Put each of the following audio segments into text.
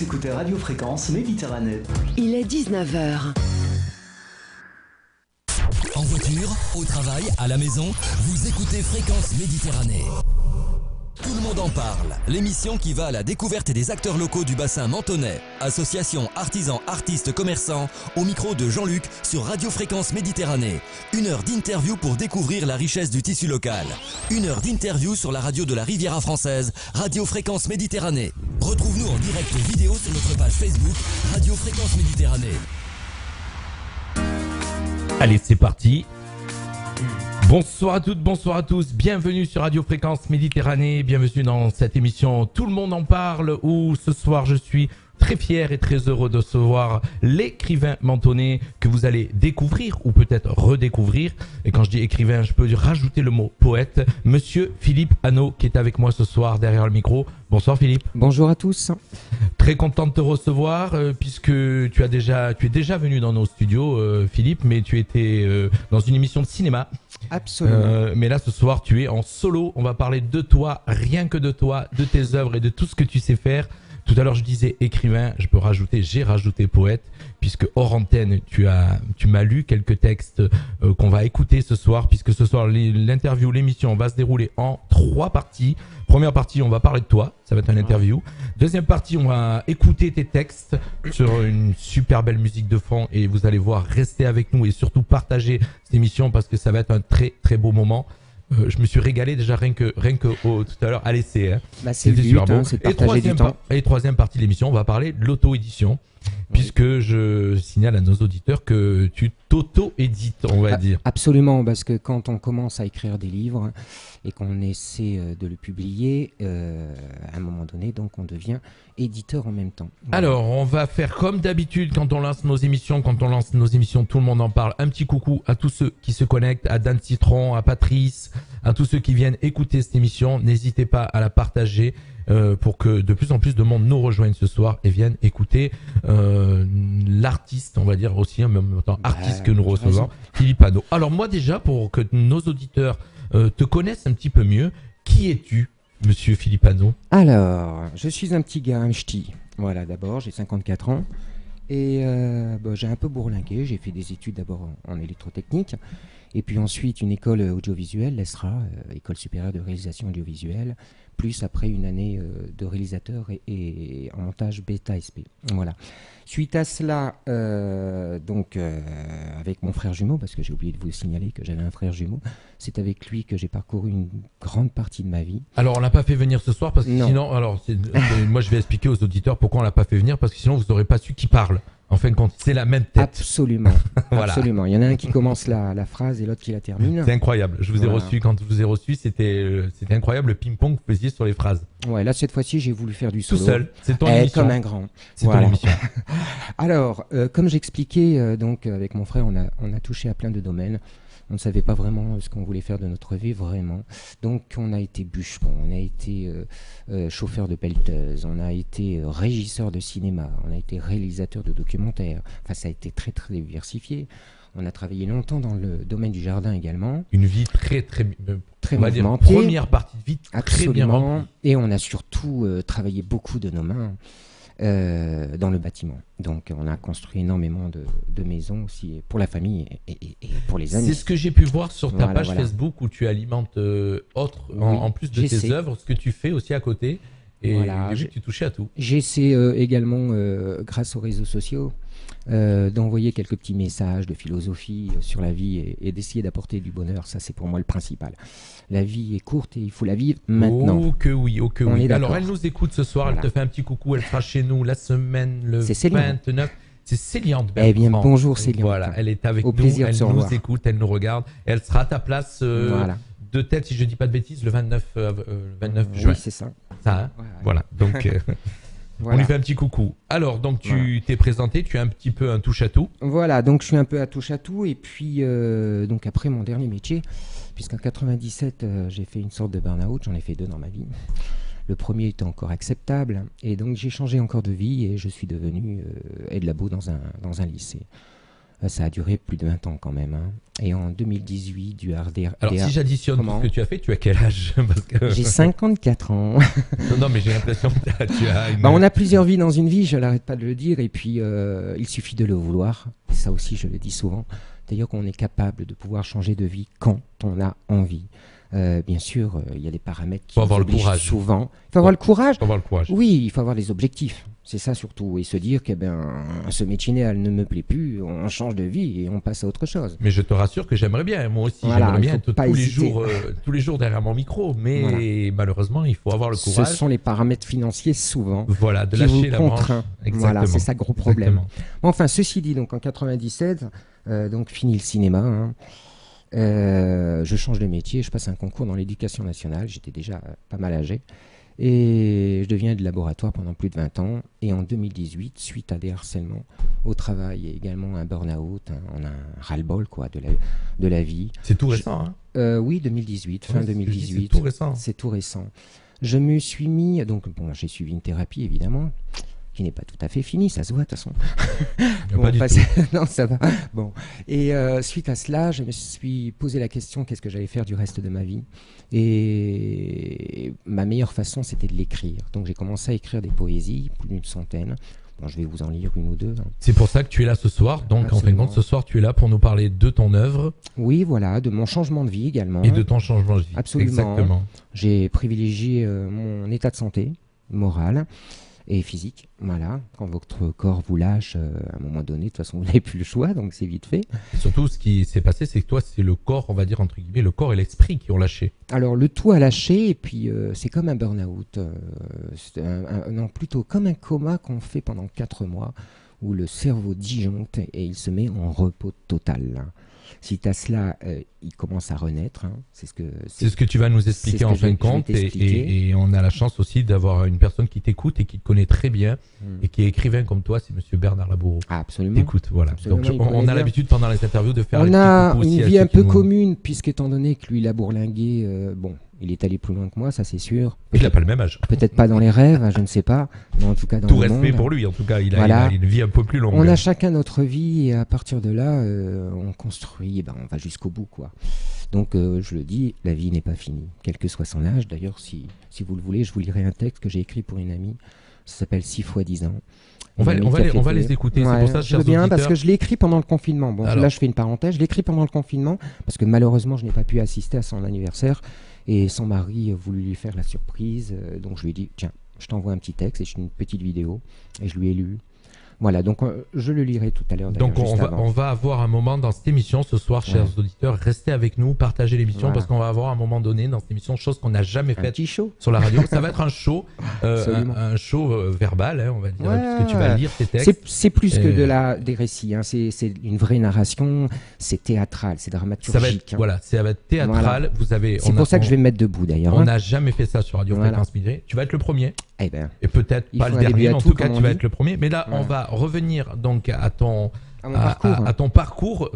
Vous écoutez Radio Fréquence Méditerranée. Il est 19h. En voiture, au travail, à la maison, vous écoutez Fréquence Méditerranée. Tout le monde en parle. L'émission qui va à la découverte des acteurs locaux du bassin mentonais. Association, artisans, artistes, commerçants. Au micro de Jean-Luc sur Radio Fréquence Méditerranée. 1 heure d'interview pour découvrir la richesse du tissu local. 1 heure d'interview sur la radio de la Riviera française. Radio Fréquence Méditerranée. Retrouve-nous en direct vidéo sur notre page Facebook Radio Fréquence Méditerranée. Allez, c'est parti. Bonsoir à toutes, bonsoir à tous. Bienvenue sur Radio Fréquence Méditerranée. Bienvenue dans cette émission Tout le monde en parle, où ce soir je suis très fier et très heureux de recevoir l'écrivain mentonais que vous allez découvrir ou peut-être redécouvrir. Et quand je dis écrivain, je peux rajouter le mot poète. Monsieur Philippe Hanot qui est avec moi ce soir derrière le micro. Bonsoir Philippe. Bonjour à tous. Très content de te recevoir puisque tu es déjà venu dans nos studios Philippe, mais tu étais dans une émission de cinéma. Absolument. Mais là ce soir tu es en solo. On va parler de toi, rien que de toi, de tes œuvres et de tout ce que tu sais faire. Tout à l'heure je disais écrivain, j'ai rajouté poète, puisque hors antenne tu m'as lu quelques textes qu'on va écouter ce soir, puisque ce soir l'émission va se dérouler en 3 parties. Première partie, on va parler de toi, ça va être une interview. Deuxième partie, on va écouter tes textes sur une super belle musique de fond, et vous allez voir, rester avec nous et surtout partager cette émission parce que ça va être un très très beau moment. Je me suis régalé déjà rien que tout à l'heure à l'essai. C'est le but, c'est de partager du temps. Et troisième partie de l'émission, on va parler de l'auto-édition, puisque je signale à nos auditeurs que tu t'auto-édites, on va dire. Absolument, parce que quand on commence à écrire des livres et qu'on essaie de le publier, à un moment donné, donc on devient éditeur en même temps. Voilà. Alors, on va faire comme d'habitude quand on lance nos émissions. Tout le monde en parle. Un petit coucou à tous ceux qui se connectent, à Dan Citron, à Patrice, à tous ceux qui viennent écouter cette émission. N'hésitez pas à la partager pour que de plus en plus de monde nous rejoigne ce soir et viennent écouter l'artiste, on va dire aussi, en même temps artiste que nous recevons, Philippe Hanot. Alors moi déjà, pour que nos auditeurs te connaissent un petit peu mieux, qui es-tu, monsieur Philippe Hanot? Alors, je suis un petit gars, un ch'ti. Voilà, d'abord, j'ai 54 ans. Et j'ai un peu bourlingué. J'ai fait des études d'abord en électrotechnique. Et puis ensuite, une école audiovisuelle, l'ESRA, École supérieure de réalisation audiovisuelle. Plus après une année de réalisateur et en montage bêta-SP. Voilà. Suite à cela, avec mon frère jumeau, parce que j'ai oublié de vous signaler que j'avais un frère jumeau, c'est avec lui que j'ai parcouru une grande partie de ma vie. Alors on l'a pas fait venir ce soir parce que sinon, moi je vais expliquer aux auditeurs pourquoi on l'a pas fait venir, parce que sinon vous n'aurez pas su qui parle. En fin de compte, c'est la même tête. Absolument. Voilà. Absolument. Il y en a un qui commence la phrase et l'autre qui la termine. C'est incroyable. Je vous ai reçu, quand je vous ai reçu, c'était incroyable le ping-pong que vous faisiez sur les phrases. Ouais, là, cette fois-ci, j'ai voulu faire du solo. Tout seul. C'est ton émission. Comme un grand. C'est ton émission. Alors, comme j'expliquais, avec mon frère, on a touché à plein de domaines. On ne savait pas vraiment ce qu'on voulait faire de notre vie, vraiment. Donc, on a été bûcheron, on a été chauffeur de pelleteuse, on a été régisseur de cinéma, on a été réalisateur de documentaires. Enfin, ça a été très, très diversifié. On a travaillé longtemps dans le domaine du jardin également. Une vie très on va dire, première partie de vie très bien remplie. Et on a surtout travaillé beaucoup de nos mains dans le bâtiment. Donc on a construit énormément de maisons aussi pour la famille et pour les amis. C'est ce que j'ai pu voir sur ta page Facebook où tu alimentes en plus de tes œuvres, ce que tu fais aussi à côté. Et j'ai vu que tu touchais à tout. J'essaie également, grâce aux réseaux sociaux, d'envoyer quelques petits messages de philosophie sur la vie et d'essayer d'apporter du bonheur. Ça, c'est pour moi le principal. La vie est courte et il faut la vivre maintenant. Oh que oui. Alors, elle nous écoute ce soir, elle te fait un petit coucou, elle sera chez nous la semaine, le 29. C'est Céliante. Eh bien, bonjour Céliante. Voilà, elle est avec nous, elle nous écoute, elle nous regarde. Elle sera à ta place de tête, si je ne dis pas de bêtises, le 29 juin. Oui, c'est ça. Voilà, donc... On lui fait un petit coucou. Alors, donc tu t'es présenté, tu es un petit peu un touche-à-tout. Voilà, donc je suis un peu à touche-à-tout. Et puis, donc après mon dernier métier, puisqu'en 97, j'ai fait une sorte de burn-out, j'en ai fait 2 dans ma vie. Le premier était encore acceptable. Et donc j'ai changé encore de vie et je suis devenu aide-labo dans un lycée. Ça a duré plus de 20 ans quand même. Hein. Et en 2018, du RDR. Alors, si j'additionne tout ce que tu as fait, tu as quel âge? Parce que... J'ai 54 ans. Non, mais j'ai l'impression que tu as une... On a plusieurs vies dans une vie, je n'arrête pas de le dire. Et puis, il suffit de le vouloir. Et ça aussi, je le dis souvent. C'est-à-dire qu'on est capable de pouvoir changer de vie quand on a envie. Bien sûr, il y a des paramètres qui nous obligent souvent. Il faut avoir le courage. Oui, il faut avoir les objectifs. C'est ça surtout. Et se dire que ce métier ne me plaît plus, on change de vie et on passe à autre chose. Mais je te rassure que j'aimerais bien. Moi aussi, j'aimerais bien être tous les jours derrière mon micro. Mais malheureusement, il faut avoir le courage. Ce sont les paramètres financiers souvent. Voilà, de lâcher la branche. Voilà, c'est ça le gros problème. Enfin, ceci dit, donc en 97, donc fini le cinéma. Hein. Je change de métier, je passe un concours dans l'éducation nationale, j'étais déjà pas mal âgé, et je deviens aide de laboratoire pendant plus de 20 ans, et en 2018, suite à des harcèlements au travail et également un burn-out, on a un ras-le-bol de la vie. C'est tout récent, hein? Oui, 2018, fin 2018. C'est tout récent. C'est tout récent. Je me suis mis, donc bon, j'ai suivi une thérapie évidemment, qui n'est pas tout à fait fini, ça se voit de toute façon. Non, ça va. Bon. Et suite à cela, je me suis posé la question, qu'est-ce que j'allais faire du reste de ma vie? Et ma meilleure façon, c'était de l'écrire. Donc j'ai commencé à écrire des poésies, plus d'une centaine. Bon, je vais vous en lire une ou deux. Hein. C'est pour ça que tu es là ce soir. Donc absolument. En fin de compte, ce soir, tu es là pour nous parler de ton œuvre. Oui, voilà, de mon changement de vie également. Et de ton changement de vie. Absolument. Exactement. J'ai privilégié mon état de santé morale et physique, voilà. Quand votre corps vous lâche, à un moment donné, de toute façon, vous n'avez plus le choix, donc c'est vite fait. Et surtout, ce qui s'est passé, c'est que toi, c'est le corps, on va dire, entre guillemets, le corps et l'esprit qui ont lâché. Alors, le tout a lâché, et puis c'est comme un burn-out, non, plutôt comme un coma qu'on fait pendant 4 mois, où le cerveau disjoncte et il se met en repos total. Suite à cela, il commence à renaître. Hein. C'est ce que tu vas nous expliquer en fin de compte. Et on a la chance aussi d'avoir une personne qui t'écoute et qui te connaît très bien et qui est écrivain comme toi, c'est Monsieur Bernard Laboureau. Ah, absolument. T'écoute, voilà. Absolument, donc on a l'habitude pendant les interviews de faire on a une vie un peu commune, puisqu'étant donné que lui, il a bourlingué, bon, il est allé plus loin que moi, ça c'est sûr. Il n'a pas le même âge. Peut-être pas dans les rêves, je ne sais pas, mais en tout cas dans tout le respect monde. Pour lui, en tout cas, il a une vie un peu plus longue. On a chacun notre vie et à partir de là, on construit, on va jusqu'au bout, quoi. Donc, je le dis, la vie n'est pas finie, quel que soit son âge. D'ailleurs, si vous le voulez, je vous lirai un texte que j'ai écrit pour une amie. Ça s'appelle 6 fois 10 ans. On va les écouter, ouais, c'est pour ça, je veux bien, parce que je l'ai écrit pendant le confinement. Bon, là, je fais une parenthèse. Je l'ai écrit pendant le confinement, parce que malheureusement, je n'ai pas pu assister à son anniversaire. Et son mari a voulu lui faire la surprise. Donc, je lui ai dit, tiens, je t'envoie un petit texte et une petite vidéo. Et je lui ai lu. Voilà, donc je le lirai tout à l'heure. Donc on va avoir un moment dans cette émission ce soir, chers auditeurs, restez avec nous, partagez l'émission parce qu'on va avoir un moment donné dans cette émission, chose qu'on n'a jamais faite sur la radio. Ça va être un show, un show verbal, hein, on va dire, puisque tu vas lire tes textes. C'est plus que des récits, hein. C'est une vraie narration, c'est théâtral, c'est dramaturgique. Ça va être théâtral. Voilà. C'est pour ça que je vais me mettre debout d'ailleurs. On n'a jamais fait ça sur Radio Fréquence Migrée. Tu vas être le premier. Et peut-être pas le dernier, mais en tout cas tu vas être le premier. Mais là, on va revenir donc à ton parcours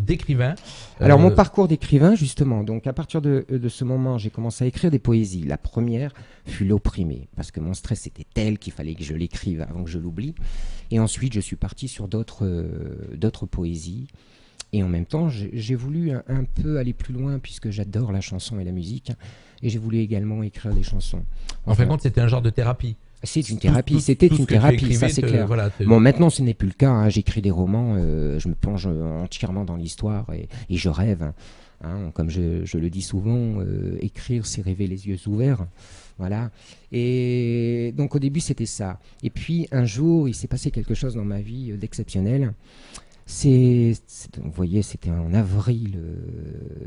d'écrivain. Alors mon parcours d'écrivain, justement, donc à partir de ce moment, j'ai commencé à écrire des poésies. La première fut L'opprimé, parce que mon stress était tel qu'il fallait que je l'écrive avant que je l'oublie. Et ensuite, je suis parti sur d'autres poésies. Et en même temps, j'ai voulu un peu aller plus loin, puisque j'adore la chanson et la musique. Et j'ai voulu également écrire des chansons. En fin de compte, c'était un genre de thérapie. C'est une thérapie, c'était une thérapie, ça c'est clair. Bon, maintenant ce n'est plus le cas, hein. J'écris des romans, je me plonge entièrement dans l'histoire et je rêve. Hein. Comme je le dis souvent, écrire c'est rêver les yeux ouverts. Voilà. Et donc au début c'était ça. Et puis un jour, il s'est passé quelque chose dans ma vie d'exceptionnel. Vous voyez, c'était en avril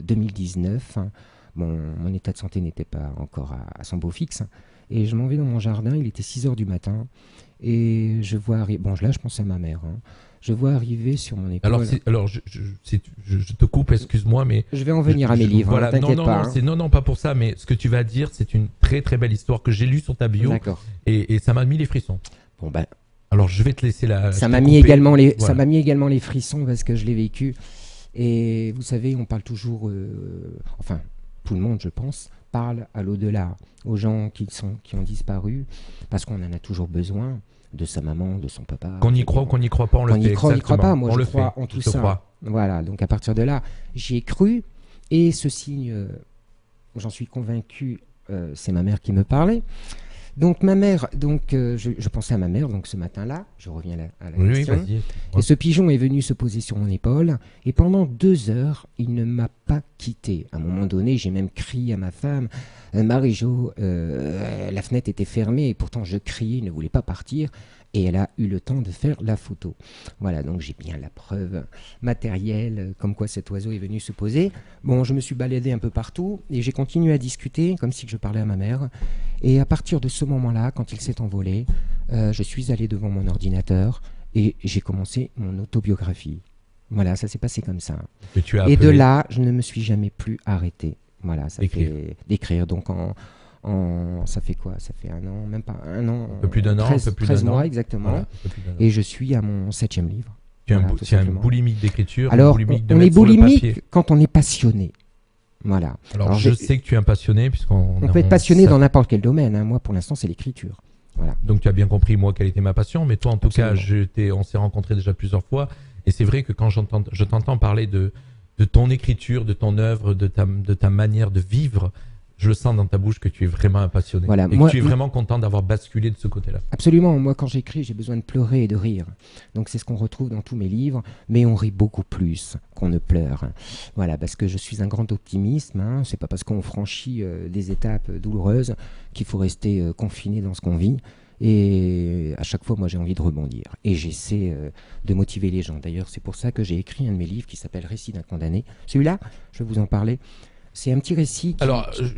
2019. Hein. Mon état de santé n'était pas encore à son beau fixe. Et je m'en vais dans mon jardin, il était 6h du matin. Et je vois arriver... Bon, là, je pense à ma mère. Hein. Je vois arriver sur mon épaule... Alors, je te coupe, excuse-moi, mais... Je vais en venir à mes livres, voilà, t'inquiète pas. Non, pas pour ça, mais ce que tu vas dire, c'est une très très belle histoire que j'ai lue sur ta bio. D'accord. Et ça m'a mis les frissons. Bon, alors, je vais te laisser la... Ça m'a mis également les frissons parce que je l'ai vécu. Et vous savez, on parle toujours... tout le monde, je pense, parle à l'au-delà, aux gens qui ont disparu, parce qu'on en a toujours besoin, de sa maman, de son papa. Qu'on y croit ou qu'on n'y croit pas, on le fait. On n'y croit pas, moi on je le crois fait. en tout Je te ça. crois. Voilà, donc à partir de là, j'y ai cru, et ce signe, j'en suis convaincu, c'est ma mère qui me parlait. Donc ma mère, je pensais à ma mère, donc ce matin-là, je reviens à la Oui, question. vas-y. Et ce pigeon est venu se poser sur mon épaule, et pendant 2 heures, il ne m'a pas quitté. À un moment donné, j'ai même crié à ma femme, Marie-Jo, la fenêtre était fermée, et pourtant je criais, il ne voulait pas partir, et elle a eu le temps de faire la photo. Voilà, donc j'ai bien la preuve matérielle, comme quoi cet oiseau est venu se poser. Bon, je me suis baladé un peu partout, et j'ai continué à discuter, comme si je parlais à ma mère. Et à partir de ce moment-là, quand il s'est envolé, je suis allé devant mon ordinateur, et j'ai commencé mon autobiographie. Voilà, ça s'est passé comme ça. Que tu as Et de appelé- là, je ne me suis jamais plus arrêté. Voilà, ça D'écrire. fait d'écrire. Donc ça fait quoi? Ça fait 1 an, même pas 1 an. Un peu plus d'un an, 13, un peu plus 13 d'un an. mois exactement. Voilà, un peu plus d'un an. Et je suis à mon 7e livre. Tu es un Voilà, bou- tout tu es un simplement. boulimique d'écriture, un Alors, boulimique de on est mettre sur le papier. boulimique quand on est passionné. Voilà. Alors, Alors, je j'ai- sais que tu es un passionné, puisqu'on On peut être passionné ça- dans n'importe quel domaine. Hein. Moi, pour l'instant, c'est l'écriture. Voilà. Donc tu as bien compris moi quelle était ma passion, mais toi en tout Absolument. cas on s'est rencontrés déjà plusieurs fois, et c'est vrai que quand je t'entends parler de ton écriture, de ton œuvre, de ta manière de vivre, je le sens dans ta bouche que tu es vraiment un passionné, Voilà, et moi- que tu es vraiment content d'avoir basculé de ce côté-là. Absolument. Moi, quand j'écris, j'ai besoin de pleurer et de rire. Donc, c'est ce qu'on retrouve dans tous mes livres. Mais on rit beaucoup plus qu'on ne pleure. Voilà, parce que je suis un grand optimiste. Hein. C'est pas parce qu'on franchit des étapes douloureuses qu'il faut rester confiné dans ce qu'on vit. Et à chaque fois, moi, j'ai envie de rebondir. Et j'essaie de motiver les gens. D'ailleurs, c'est pour ça que j'ai écrit un de mes livres qui s'appelle Récit d'un condamné. Celui-là, je vais vous en parler. C'est un petit récit qui... Alors, tu n'as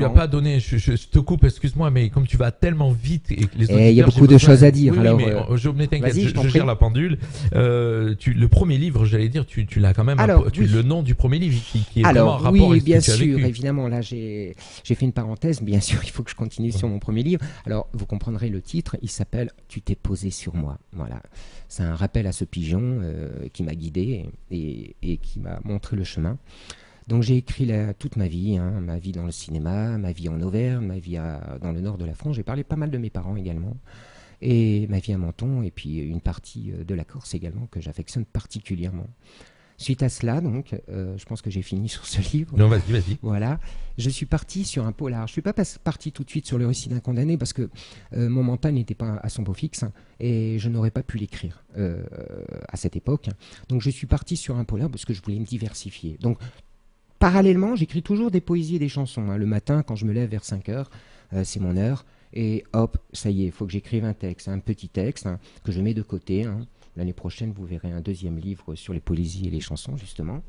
Comment pas donné, je te coupe, excuse-moi, mais comme tu vas tellement vite et que les il y a auditeurs, beaucoup j'ai de besoin- choses à dire, Oui, oui, alors, mais je mais t'inquiète, vas-y, je t'en je gère prie. la pendule. Le premier livre, j'allais dire, tu l'as quand même. Alors, oui. Le nom du premier livre qui est Alors, vraiment en rapport oui, avec ce bien que tu as sûr, vécu. évidemment, là j'ai fait une parenthèse, bien sûr, il faut que je continue sur mon premier livre. Alors, vous comprendrez le titre, il s'appelle « Tu t'es posé sur moi ». Voilà, c'est un rappel à ce pigeon qui m'a guidé et qui m'a montré le chemin. Donc j'ai écrit toute ma vie, hein, ma vie dans le cinéma, ma vie en Auvergne, ma vie dans le nord de la France. J'ai parlé pas mal de mes parents également, et ma vie à Menton, et puis une partie de la Corse également que j'affectionne particulièrement. Suite à cela, donc, je pense que j'ai fini sur ce livre. Non, vas-y. Voilà, je suis parti sur un polar. Je ne suis pas parti tout de suite sur le récit d'un condamné parce que mon mental n'était pas à son beau fixe, hein, et je n'aurais pas pu l'écrire à cette époque. Donc je suis parti sur un polar parce que je voulais me diversifier. Donc parallèlement, j'écris toujours des poésies et des chansons. Hein. Le matin, quand je me lève vers 5 heures, c'est mon heure. Et hop, ça y est, il faut que j'écrive un texte, un petit texte hein, que je mets de côté. Hein. L'année prochaine, vous verrez un 2e livre sur les poésies et les chansons, justement.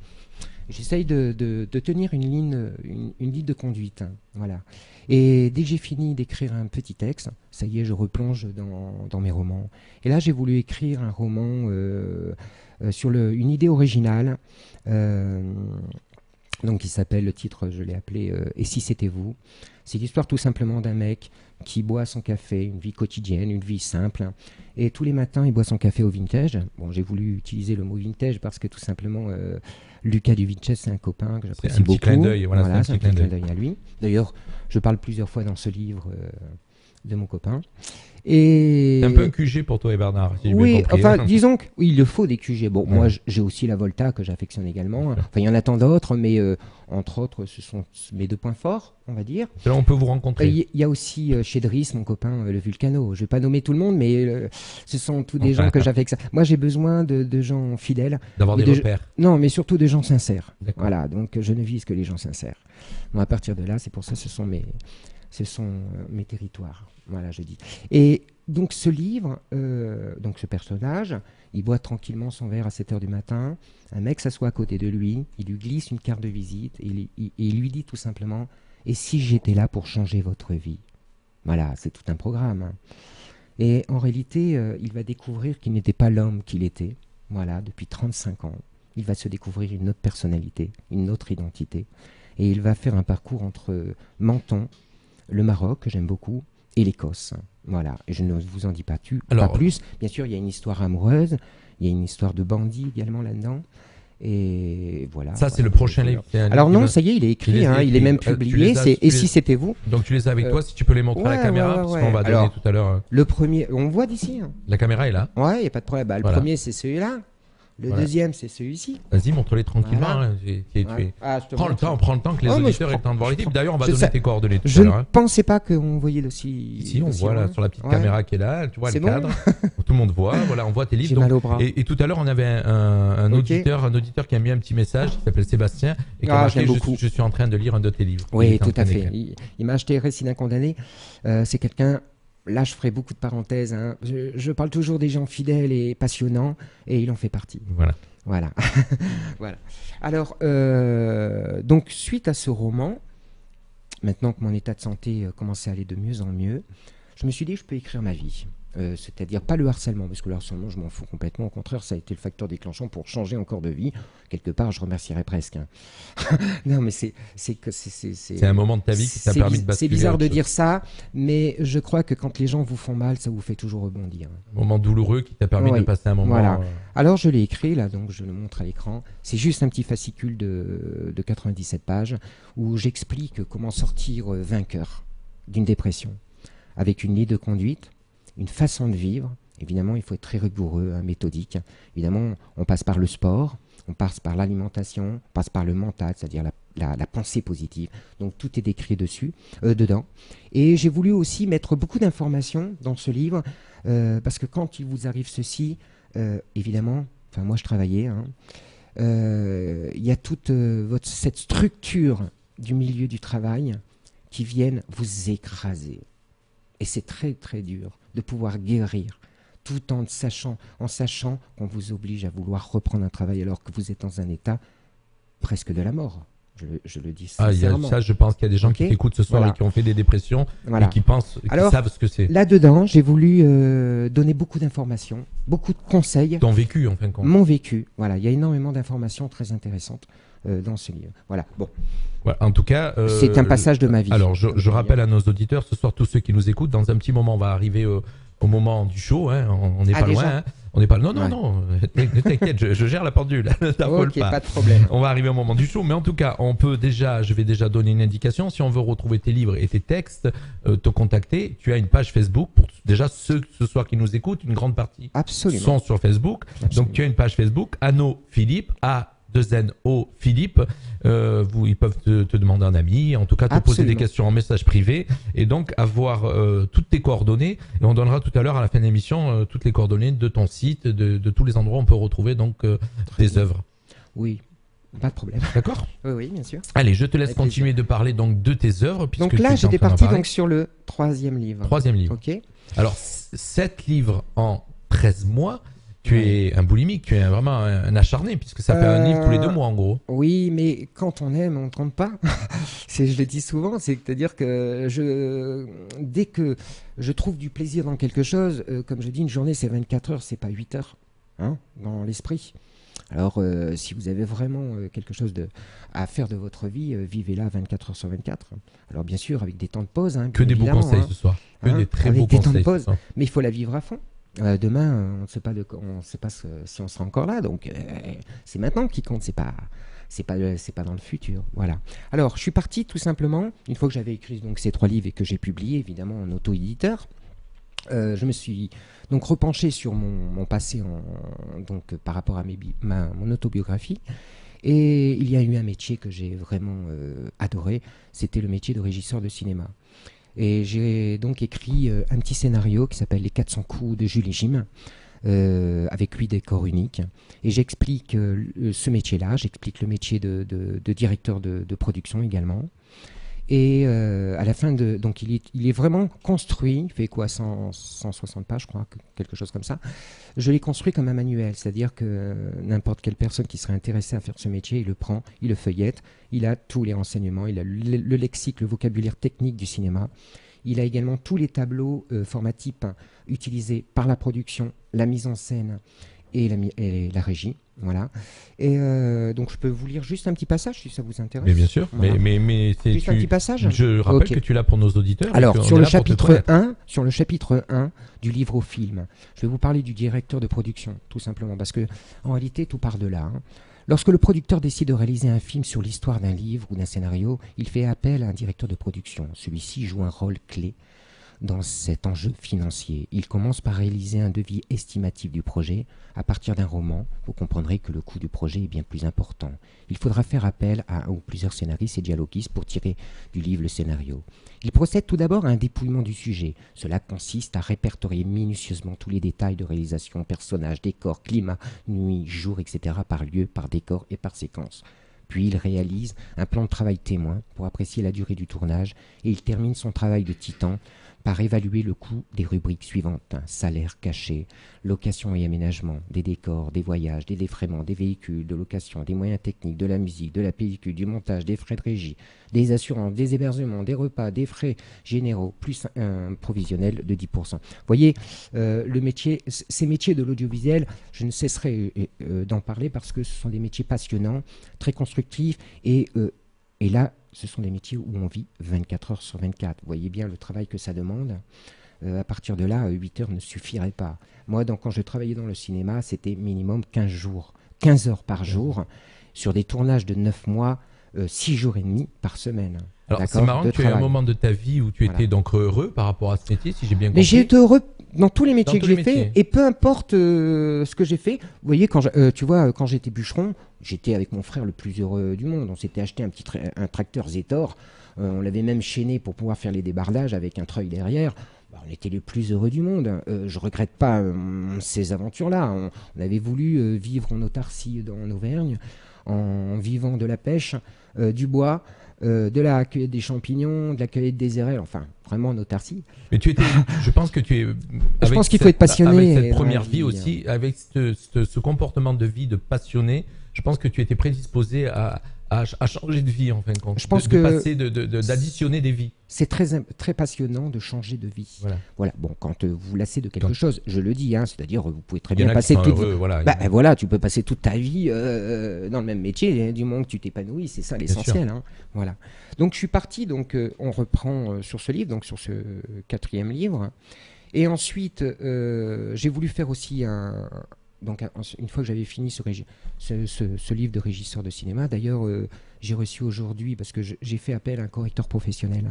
J'essaye de tenir une ligne de conduite. Hein. Voilà. Et dès que j'ai fini d'écrire un petit texte, ça y est, je replonge dans mes romans. Et là, j'ai voulu écrire un roman sur une idée originale. Donc, il s'appelle, le titre, je l'ai appelé « Et si c'était vous ?» C'est l'histoire tout simplement d'un mec qui boit son café, une vie quotidienne, une vie simple. Et tous les matins, il boit son café au vintage. Bon, j'ai voulu utiliser le mot vintage parce que tout simplement, Lucas du Vintage, c'est un copain que j'apprécie beaucoup. C'est un petit clin d'œil, voilà, c'est un petit clin d'œil à lui. D'ailleurs, je parle plusieurs fois dans ce livre de mon copain. Et... C'est un peu un QG pour toi et Bernard. Si j'ai bien Oui, compris. enfin, disons que oui, il le faut des QG. Bon, Ouais. moi, j'ai aussi la Volta que j'affectionne également. Enfin, il y en a tant d'autres, mais entre autres, ce sont mes 2 points forts, on va dire. Là, on peut vous rencontrer. Il y a aussi chez Driss, mon copain, le Vulcano. Je vais pas nommer tout le monde, mais ce sont tous des gens que j'affectionne. Moi, j'ai besoin de gens fidèles. D'avoir Mais des de- repères. Non, mais surtout de gens sincères. D'accord. Voilà, donc je ne vise que les gens sincères. Bon, à partir de là, c'est pour ça, ce sont mes territoires. Voilà, je dis. Et donc ce livre, donc ce personnage, il boit tranquillement son verre à 7 heures du matin. Un mec s'assoit à côté de lui, il lui glisse une carte de visite et il lui dit tout simplement « Et si j'étais là pour changer votre vie ?» Voilà, c'est tout un programme. Hein. Et en réalité, il va découvrir qu'il n'était pas l'homme qu'il était. Voilà, depuis 35 ans. Il va se découvrir une autre personnalité, une autre identité. Et il va faire un parcours entre Menton, le Maroc, que j'aime beaucoup, et l'Écosse. Voilà, et je ne vous en dis pas plus. Bien sûr, il y a une histoire amoureuse, il y a une histoire de bandit également là-dedans. Et voilà. Ça, c'est voilà, le prochain voilà. livre. Alors non, ça y est, il est écrit, il est même publié. Et si c'était vous? Donc tu les as avec toi, si tu peux les montrer à la caméra, parce qu'on va donner tout à l'heure. Le premier, on voit d'ici. Hein. La caméra est là. Ouais, il n'y a pas de problème. Le premier, c'est celui-là. Le deuxième, c'est celui-ci. Vas-y, montre-les tranquillement. Voilà. Hein. Prends le temps que les auditeurs aient le temps de voir les livres. D'ailleurs, on va donner tes coordonnées tout je à l'heure. Je ne pensais pas qu'on voyait aussi. Ici, on voit là, sur la petite caméra qui est là, tu vois le cadre. Tout le monde voit, voilà, on voit tes livres. J'ai mal au bras. Et tout à l'heure, on avait un auditeur qui a mis un petit message qui s'appelle Sébastien et qui a marqué je suis en train de lire un de tes livres. Oui, tout à fait. Il m'a acheté Récit d'un condamné. C'est quelqu'un. Là, je ferai beaucoup de parenthèses. Hein. Je parle toujours des gens fidèles et passionnants, et il en fait partie. Voilà. Voilà. Alors, donc, suite à ce roman, maintenant que mon état de santé commençait à aller de mieux en mieux, je me suis dit, je peux écrire ma vie. C'est-à-dire pas le harcèlement, parce que le harcèlement, je m'en fous complètement. Au contraire, ça a été le facteur déclenchant pour changer encore de vie. Quelque part, je remercierais presque. Hein. Non, mais c'est un moment de ta vie qui t'a permis de basculer. C'est bizarre de dire ça, mais je crois que quand les gens vous font mal, ça vous fait toujours rebondir. Un moment douloureux qui t'a permis de passer un moment. Voilà. Alors, je l'ai écrit, là, donc je le montre à l'écran. C'est juste un petit fascicule de 97 pages où j'explique comment sortir vainqueur d'une dépression avec une ligne de conduite, une façon de vivre. Évidemment, il faut être très rigoureux, hein, méthodique. Évidemment, on passe par le sport, on passe par l'alimentation, on passe par le mental, c'est-à-dire la pensée positive. Donc, tout est décrit dedans. Et j'ai voulu aussi mettre beaucoup d'informations dans ce livre, parce que quand il vous arrive ceci, évidemment, enfin moi je travaillais, hein, il y a toute cette structure du milieu du travail qui viennent vous écraser. Et c'est très très dur de pouvoir guérir tout en sachant qu'on vous oblige à vouloir reprendre un travail alors que vous êtes dans un état presque de la mort. Je le dis sincèrement. Ça, je pense qu'il y a des gens qui t'écoutent ce soir et qui ont fait des dépressions et qui pensent, qui savent ce que c'est. Là-dedans, j'ai voulu donner beaucoup d'informations, beaucoup de conseils. Ton vécu, en fin de compte. Mon vécu, voilà. Il y a énormément d'informations très intéressantes dans ce livre. Voilà, bon. Ouais, en tout cas, c'est un passage de ma vie. Alors, je rappelle à nos auditeurs, ce soir, tous ceux qui nous écoutent, dans un petit moment, on va arriver au moment du show. Hein, on n'est pas loin. Hein, on n'est pas. Non, ne t'inquiète, je gère la pendule. Ok, pas de problème. On va arriver au moment du show, mais en tout cas, je vais déjà donner une indication. Si on veut retrouver tes livres et tes textes, te contacter, tu as une page Facebook. Pour déjà ceux ce soir qui nous écoutent, une grande partie sont sur Facebook. Absolument. Donc, tu as une page Facebook, Anno Philippe, A2NO Philippe. Ils peuvent te demander un ami, en tout cas te poser des questions en message privé et donc avoir toutes tes coordonnées, et on donnera tout à l'heure à la fin de l'émission toutes les coordonnées de ton site, de tous les endroits où on peut retrouver donc tes œuvres. Oui, pas de problème. D'accord. Oui, bien sûr. Allez, je te laisse continuer de parler donc de tes œuvres. Donc là, j'étais parti donc sur le troisième livre. Ok. Alors 7 livres en 13 mois. Tu es un boulimique, tu es vraiment un acharné, puisque ça fait un livre tous les 2 mois en gros. Oui, mais quand on aime, on ne trompe pas. Je le dis souvent, c'est-à-dire que dès que je trouve du plaisir dans quelque chose, comme je dis, une journée c'est 24 heures, c'est pas 8 heures, hein, dans l'esprit. Alors, si vous avez vraiment quelque chose à faire de votre vie, vivez-la 24 heures sur 24. Alors, bien sûr, avec des temps de pause. Hein, que des beaux conseils ce soir. Que des très beaux conseils. Temps de pause, mais il faut la vivre à fond. Demain, on ne sait pas si on sera encore là, donc c'est maintenant qui compte, c'est pas dans le futur. Voilà. Alors, je suis parti tout simplement, une fois que j'avais écrit donc ces 3 livres et que j'ai publié évidemment en auto-éditeur, je me suis donc repenché sur mon passé donc par rapport à mon autobiographie. Et il y a eu un métier que j'ai vraiment adoré, c'était le métier de régisseur de cinéma. Et j'ai donc écrit un petit scénario qui s'appelle Les 400 coups de Jules et Jim, avec 8 décors uniques. Et j'explique ce métier-là, j'explique le métier de directeur de production également. Et à la fin donc il est vraiment construit, il fait quoi, 160 pages, je crois, quelque chose comme ça. Je l'ai construit comme un manuel, c'est-à-dire que n'importe quelle personne qui serait intéressée à faire ce métier, il le prend, il le feuillette, il a tous les renseignements, il a le lexique, le vocabulaire technique du cinéma. Il a également tous les tableaux format type utilisés par la production, la mise en scène et la régie. Voilà. Et donc je peux vous lire juste un petit passage si ça vous intéresse. Mais bien sûr. Voilà. Mais c'est juste un petit passage. Je rappelle que tu es là pour nos auditeurs. Alors sur le chapitre 1 du livre au film, je vais vous parler du directeur de production, tout simplement, parce que en réalité tout part de là. Hein. Lorsque le producteur décide de réaliser un film sur l'histoire d'un livre ou d'un scénario, il fait appel à un directeur de production. Celui-ci joue un rôle clé dans cet enjeu financier. Il commence par réaliser un devis estimatif du projet. À partir d'un roman, vous comprendrez que le coût du projet est bien plus important. Il faudra faire appel à un ou plusieurs scénaristes et dialoguistes pour tirer du livre le scénario. Il procède tout d'abord à un dépouillement du sujet. Cela consiste à répertorier minutieusement tous les détails de réalisation, personnages, décors, climat, nuit, jour, etc. par lieu, par décor et par séquence. Puis il réalise un plan de travail témoin pour apprécier la durée du tournage et il termine son travail de titan par évaluer le coût des rubriques suivantes: salaire, cachet, location et aménagement, des décors, des voyages, des défraiements, des véhicules, de location, des moyens techniques, de la musique, de la pellicule, du montage, des frais de régie, des assurances, des hébergements, des repas, des frais généraux, plus un provisionnel de 10%. Vous voyez, ces métiers de l'audiovisuel, je ne cesserai d'en parler parce que ce sont des métiers passionnants, très constructifs et là, ce sont des métiers où on vit 24 heures sur 24. Vous voyez bien le travail que ça demande. À partir de là, 8 heures ne suffiraient pas. Moi, quand je travaillais dans le cinéma, c'était minimum 15 jours, 15 heures par jour, sur des tournages de 9 mois, 6 jours et demi par semaine. Alors, c'est marrant que tu aies un moment de ta vie où tu étais donc heureux par rapport à ce métier, si j'ai bien compris. Mais j'ai été heureux dans tous les métiers que j'ai fait, et peu importe ce que j'ai fait. Vous voyez, tu vois, quand j'étais bûcheron, j'étais avec mon frère le plus heureux du monde. On s'était acheté un tracteur Zetor. On l'avait même chaîné pour pouvoir faire les débardages avec un treuil derrière. On était les plus heureux du monde. Je regrette pas ces aventures-là. On avait voulu vivre en autarcie en Auvergne, en vivant de la pêche, du bois, de la cueillette des champignons, de la cueillette des érelles, enfin vraiment en autarcie. Mais je pense que tu es. Je pense qu'il faut être passionné. Avec cette première vie aussi, avec ce comportement de vie de passionné, je pense que tu étais prédisposé à changer de vie en fin de compte. Je pense d'additionner des vies. C'est très passionnant de changer de vie. Voilà. Bon, quand vous vous lassez de quelque chose, je le dis, c'est-à-dire vous pouvez très bien passer tu peux passer toute ta vie dans le même métier, du moment que tu t'épanouis, c'est ça l'essentiel. Voilà. Donc je suis parti, on reprend sur ce livre, donc sur ce 4e livre, et ensuite j'ai voulu faire aussi donc une fois que j'avais fini ce livre de régisseur de cinéma, d'ailleurs j'ai reçu aujourd'hui, parce que j'ai fait appel à un correcteur professionnel.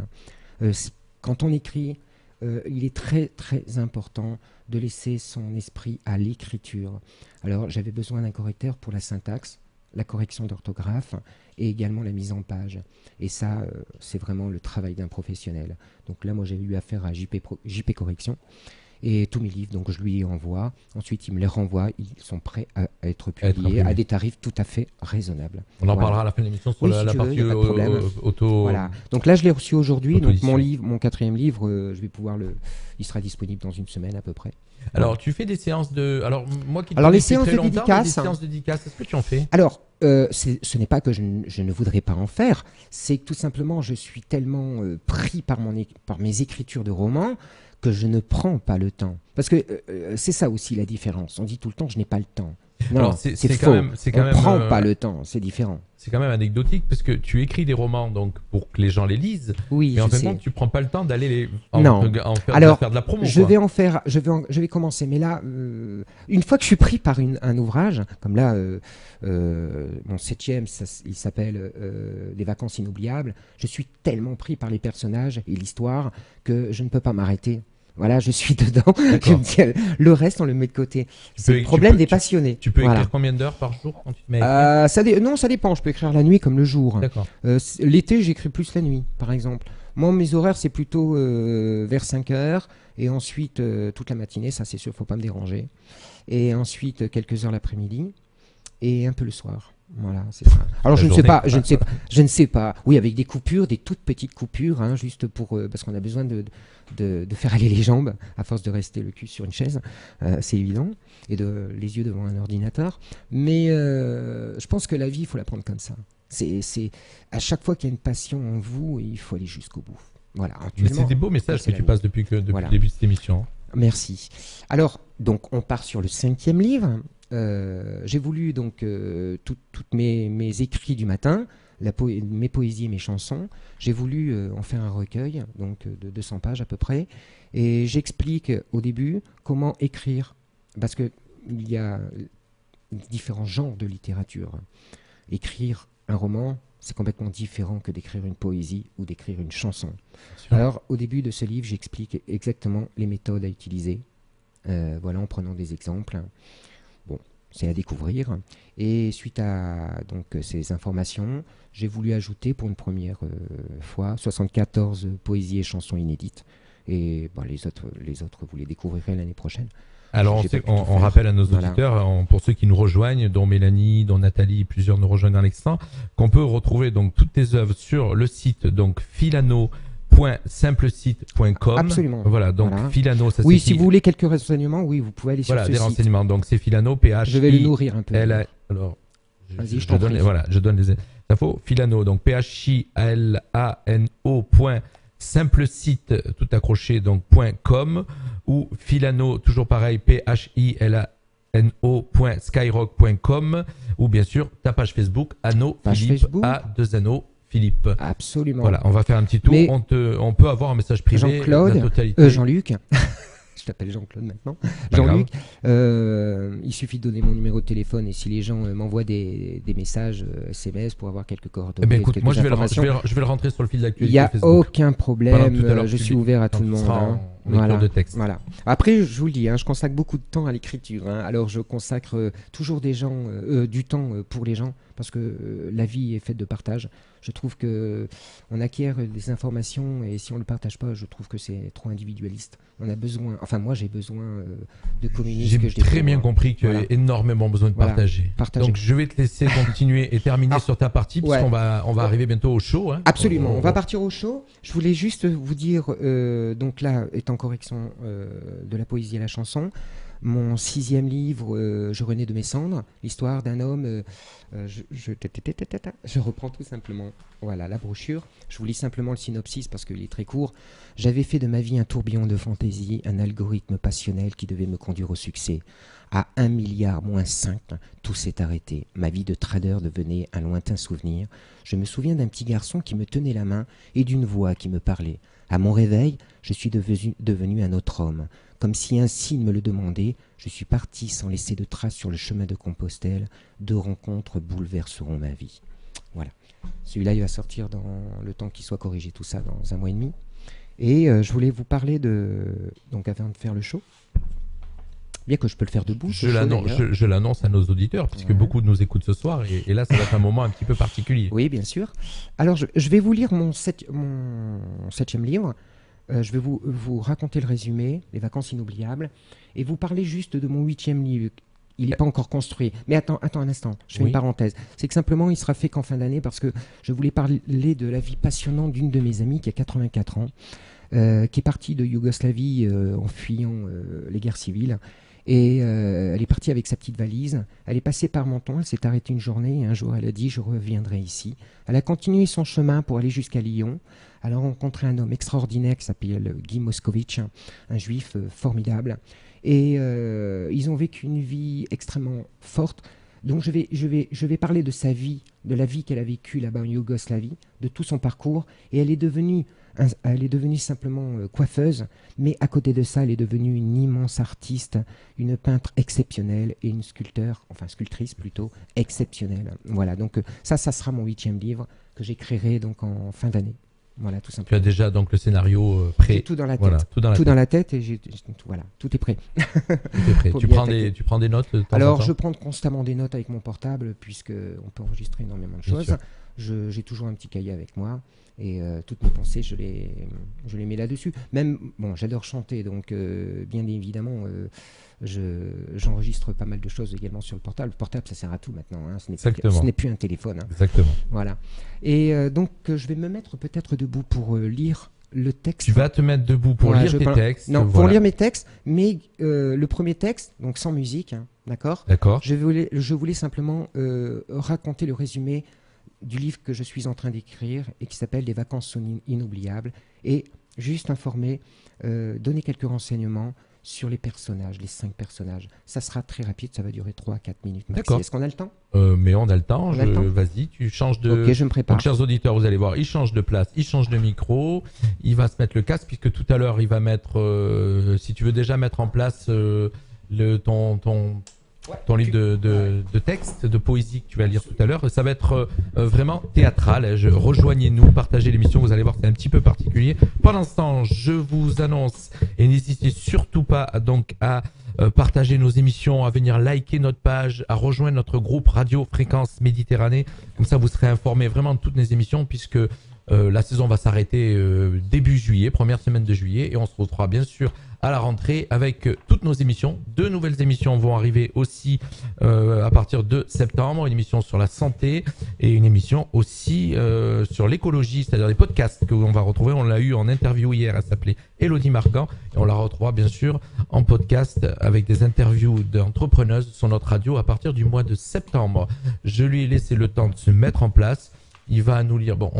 Quand on écrit, il est très très important de laisser son esprit à l'écriture. Alors j'avais besoin d'un correcteur pour la syntaxe, la correction d'orthographe et également la mise en page. Et ça, c'est vraiment le travail d'un professionnel. Donc là, moi j'ai eu affaire à JP Correction. Et tous mes livres, donc je lui envoie. Ensuite, il me les renvoie. Ils sont prêts à être publiés à des tarifs tout à fait raisonnables. On en parlera à la fin de l'émission sur la partie auto. Voilà. Donc là, je l'ai reçu aujourd'hui. Donc mon 4e livre, je vais pouvoir il sera disponible dans une semaine à peu près. Alors, tu fais des séances de. Alors, moi qui. Les séances de dédicaces. Des séances de dédicaces, est-ce que tu en fais? Alors, ce n'est pas que je ne voudrais pas en faire. C'est que tout simplement, je suis tellement pris par mes écritures de romans que je ne prends pas le temps. Parce que c'est ça aussi la différence. On dit tout le temps, je n'ai pas le temps. Non, c'est faux. On ne prend pas le temps, c'est différent. C'est quand même anecdotique parce que tu écris des romans donc pour que les gens les lisent. Oui, mais en fait, tu ne prends pas le temps d'aller faire de la promo. Je vais commencer. Mais là, une fois que je suis pris par un ouvrage, comme là, mon 7e, il s'appelle Des vacances inoubliables, je suis tellement pris par les personnages et l'histoire que je ne peux pas m'arrêter. Voilà, je suis dedans. Le reste, on le met de côté. C'est le problème des passionnés. Tu peux écrire combien d'heures par jour quand tu te mets Non, ça dépend. Je peux écrire la nuit comme le jour. L'été, j'écris plus la nuit, par exemple. Moi, mes horaires, c'est plutôt vers 5 heures. Et ensuite, toute la matinée, ça c'est sûr, faut pas me déranger. Et ensuite, quelques heures l'après-midi. Et un peu le soir. Voilà, c'est ça. Alors je ne sais pas. Oui, avec des coupures, des toutes petites coupures, juste pour parce qu'on a besoin de faire aller les jambes à force de rester le cul sur une chaise, c'est évident, et les yeux devant un ordinateur. Mais je pense que la vie, il faut la prendre comme ça. C'est à chaque fois qu'il y a une passion en vous, il faut aller jusqu'au bout. Voilà. Mais c'est des beaux messages que tu passes depuis le début de cette émission. Merci. Alors, donc, on part sur le 5e livre. J'ai voulu donc toutes mes écrits du matin, mes poésies et mes chansons, j'ai voulu en faire un recueil donc de 200 pages à peu près, et j'explique au début comment écrire, parce que il y a différents genres de littérature. Écrire un roman, c'est complètement différent que d'écrire une poésie ou d'écrire une chanson. Alors, au début de ce livre, j'explique exactement les méthodes à utiliser, voilà, en prenant des exemples. Bon, c'est à découvrir. Et suite à donc, ces informations, j'ai voulu ajouter pour une première fois 74 poésies et chansons inédites. Et bon, les autres, vous les découvrirez l'année prochaine. Alors, on rappelle à nos auditeurs, pour ceux qui nous rejoignent, dont Mélanie, dont Nathalie, plusieurs nous rejoignent dans l'instant, qu'on peut retrouver donc toutes tes œuvres sur le site donc filano.simplesite.com. Absolument. Voilà, donc Filano, ça oui, si vous voulez quelques renseignements, oui, vous pouvez aller sur ce site. Voilà, des renseignements. Donc c'est Filano, PH. Je vais le nourrir un peu. Alors, je donne les infos. Filano, donc PHILANO.simplesite, tout accroché, donc .com, ou Filano, toujours pareil, PHILANO.skyrock.com, ou bien sûr ta page Facebook, Anneau Philippe, A2 Anneaux Philippe. Absolument. Voilà, on va faire un petit tour. On peut avoir un message privé. Jean-Claude, Jean-Luc. Je t'appelle Jean-Claude maintenant. Jean-Luc, il suffit de donner mon numéro de téléphone et si les gens m'envoient des messages SMS pour avoir quelques coordonnées. Eh bien, écoute, moi je vais le rentrer sur le fil d'actualité. Il n'y a aucun problème, je suis ouvert à tout le monde. Voilà. De texte. Voilà. Après, je vous le dis, je consacre beaucoup de temps à l'écriture. Alors, je consacre toujours du temps pour les gens parce que la vie est faite de partage. Je trouve que on acquiert des informations et si on ne le partage pas, je trouve que c'est trop individualiste. On a besoin, enfin moi j'ai besoin de communiquer. J'ai très bien compris qu'il y a énormément besoin de partager. Donc je vais te laisser continuer et terminer sur ta partie puisqu'on va arriver bientôt au show. Absolument, on va partir au show. Je voulais juste vous dire, donc là est en correction de la poésie à la chanson. Mon 6e livre, Je renais de mes cendres, l'histoire d'un homme. Je reprends tout simplement. Voilà la brochure. Je vous lis simplement le synopsis parce qu'il est très court. J'avais fait de ma vie un tourbillon de fantaisie, un algorithme passionnel qui devait me conduire au succès. À 1 milliard moins 5, tout s'est arrêté. Ma vie de trader devenait un lointain souvenir. Je me souviens d'un petit garçon qui me tenait la main et d'une voix qui me parlait. À mon réveil, je suis devenu un autre homme. Comme si un signe me le demandait, je suis parti sans laisser de traces sur le chemin de Compostelle. 2 rencontres bouleverseront ma vie. Voilà. Celui-là, il va sortir dans le temps qu'il soit corrigé, tout ça, dans 1 mois et demi. Et je voulais vous parler donc avant de faire le show, bien que je peux le faire debout. Je l'annonce à nos auditeurs, puisque beaucoup nous écoutent ce soir, et là, ça va être un moment un petit peu particulier. Oui, bien sûr. Alors, je vais vous lire mon 7e livre. Je vais vous raconter le résumé, Les vacances inoubliables, et vous parler juste de mon 8e livre. Il n'est pas encore construit. Mais attends un instant, je fais une parenthèse. C'est que simplement, il sera fait qu'en fin d'année, parce que je voulais parler de la vie passionnante d'une de mes amies qui a 84 ans, qui est partie de Yougoslavie en fuyant les guerres civiles. Et elle est partie avec sa petite valise. Elle est passée par Menton, elle s'est arrêtée une journée et un jour elle a dit « je reviendrai ici ». Elle a continué son chemin pour aller jusqu'à Lyon. Elle a rencontré un homme extraordinaire qui s'appelle Guy Moscovitch, un juif formidable. Et ils ont vécu une vie extrêmement forte. Donc je vais parler de sa vie, de la vie qu'elle a vécue là-bas en Yougoslavie, de tout son parcours. Et elle est devenue simplement coiffeuse, mais à côté de ça, elle est devenue une immense artiste, une peintre exceptionnelle et une sculptrice plutôt exceptionnelle. Voilà, donc ça sera mon 8e livre que j'écrirai donc en fin d'année. Voilà, tout simplement. Tu as déjà donc le scénario prêt. J'ai tout dans la tête. Voilà, tout dans la tête et tout est prêt. Tout est prêt. Tu prends des notes de temps Alors, en temps. je prends constamment des notes avec mon portable puisque on peut enregistrer énormément de choses. J'ai toujours un petit cahier avec moi et toutes mes pensées, je les mets là-dessus. Même, bon, j'adore chanter, donc bien évidemment, j'enregistre pas mal de choses également sur le portable. Le portable, ça sert à tout maintenant. Ce n'est plus un téléphone. Exactement. Voilà. Et donc, je vais me mettre peut-être debout pour lire le texte. Tu vas te mettre debout pour lire tes textes. Non, pour lire mes textes, mais le premier texte, donc sans musique, d'accord. Je voulais simplement raconter le résumé du livre que je suis en train d'écrire et qui s'appelle « Les vacances inoubliables » et juste informer, donner quelques renseignements sur les personnages, les 5 personnages. Ça sera très rapide, ça va durer 3-4 minutes maxi. Est-ce qu'on a le temps ? Mais on a le temps. Vas-y, tu changes de... Ok, je me prépare. Donc, chers auditeurs, vous allez voir, il change de place, il change de micro, il va se mettre le casque, puisque tout à l'heure, il va mettre... si tu veux déjà mettre en place ton livre de texte, de poésie que tu vas lire tout à l'heure. Ça va être vraiment théâtral. Rejoignez-nous, partagez l'émission. Vous allez voir, c'est un petit peu particulier. Pendant ce temps, je vous annonce, et n'hésitez surtout pas donc à partager nos émissions, à venir liker notre page, à rejoindre notre groupe Radio Fréquence Méditerranée. Comme ça, vous serez informés vraiment de toutes nos émissions, puisque la saison va s'arrêter début juillet, première semaine de juillet, et on se retrouvera bien sûr à la rentrée avec toutes nos émissions. 2 nouvelles émissions vont arriver aussi à partir de septembre, une émission sur la santé et une émission aussi sur l'écologie, c'est-à-dire des podcasts que l'on va retrouver. On l'a eu en interview hier, elle s'appelait Elodie Marquand, et on la retrouvera bien sûr en podcast avec des interviews d'entrepreneuses sur notre radio à partir du mois de septembre. Je lui ai laissé le temps de se mettre en place. Il va nous lire, bon,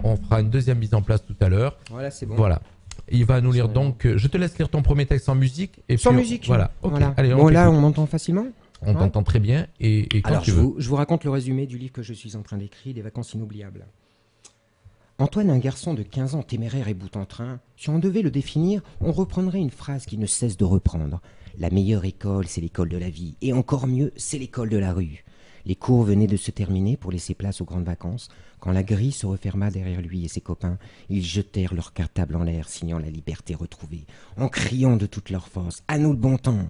on fera une deuxième mise en place tout à l'heure. Voilà, c'est bon. Voilà. Il va nous lire donc, je te laisse lire ton premier texte en musique. Et sans puis musique. Voilà. Okay. Voilà. Allez, bon, là, on m'entend facilement. On t'entend très bien. Et quand alors, tu veux. je vous raconte le résumé du livre que je suis en train d'écrire, Des vacances inoubliables. Antoine, un garçon de 15 ans, téméraire et bout en train. Si on devait le définir, on reprendrait une phrase qui ne cesse de reprendre. La meilleure école, c'est l'école de la vie. Et encore mieux, c'est l'école de la rue. Les cours venaient de se terminer pour laisser place aux grandes vacances. Quand la grille se referma derrière lui et ses copains, ils jetèrent leur cartable en l'air, signant la liberté retrouvée, en criant de toute leur force « À nous le bon temps !»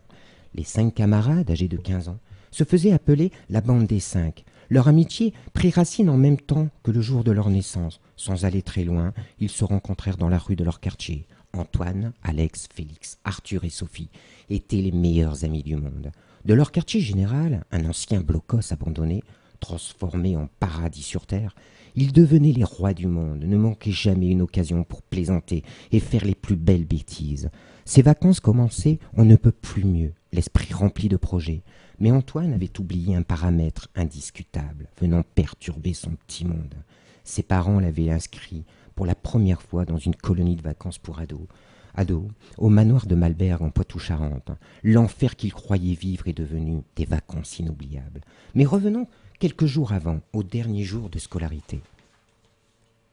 Les 5 camarades, âgés de 15 ans, se faisaient appeler la bande des 5. Leur amitié prit racine en même temps que le jour de leur naissance. Sans aller très loin, ils se rencontrèrent dans la rue de leur quartier. Antoine, Alex, Félix, Arthur et Sophie étaient les meilleurs amis du monde. De leur quartier général, un ancien blocos abandonné, transformé en paradis sur terre, ils devenaient les rois du monde, ne manquaient jamais une occasion pour plaisanter et faire les plus belles bêtises. Ces vacances commençaient, on ne peut plus mieux, l'esprit rempli de projets. Mais Antoine avait oublié un paramètre indiscutable, venant perturber son petit monde. Ses parents l'avaient inscrit pour la première fois dans une colonie de vacances pour ados, au manoir de Malberg en Poitou-Charentes. L'enfer qu'il croyait vivre est devenu des vacances inoubliables. Mais revenons quelques jours avant, au dernier jour de scolarité.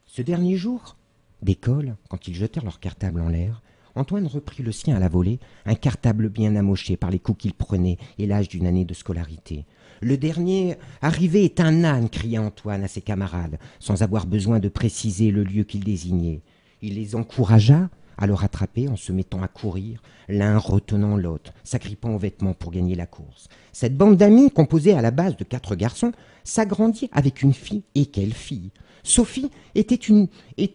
Ce dernier jour d'école, quand ils jetèrent leur cartable en l'air, Antoine reprit le sien à la volée, un cartable bien amoché par les coups qu'il prenait et l'âge d'une année de scolarité. Le dernier arrivé est un âne, cria Antoine à ses camarades, sans avoir besoin de préciser le lieu qu'il désignait. Il les encouragea à le rattraper en se mettant à courir, l'un retenant l'autre, s'agrippant aux vêtements pour gagner la course. Cette bande d'amis, composée à la base de 4 garçons, s'agrandit avec une fille. Et quelle fille! Sophie était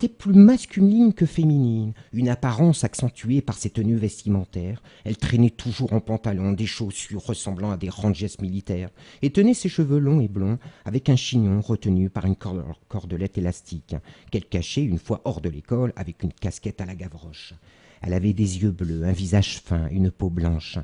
plus masculine que féminine, une apparence accentuée par ses tenues vestimentaires. Elle traînait toujours en pantalon, des chaussures ressemblant à des rangers militaires, et tenait ses cheveux longs et blonds avec un chignon retenu par une cordelette élastique, qu'elle cachait une fois hors de l'école avec une casquette à la Gavroche. Elle avait des yeux bleus, un visage fin, une peau blanche.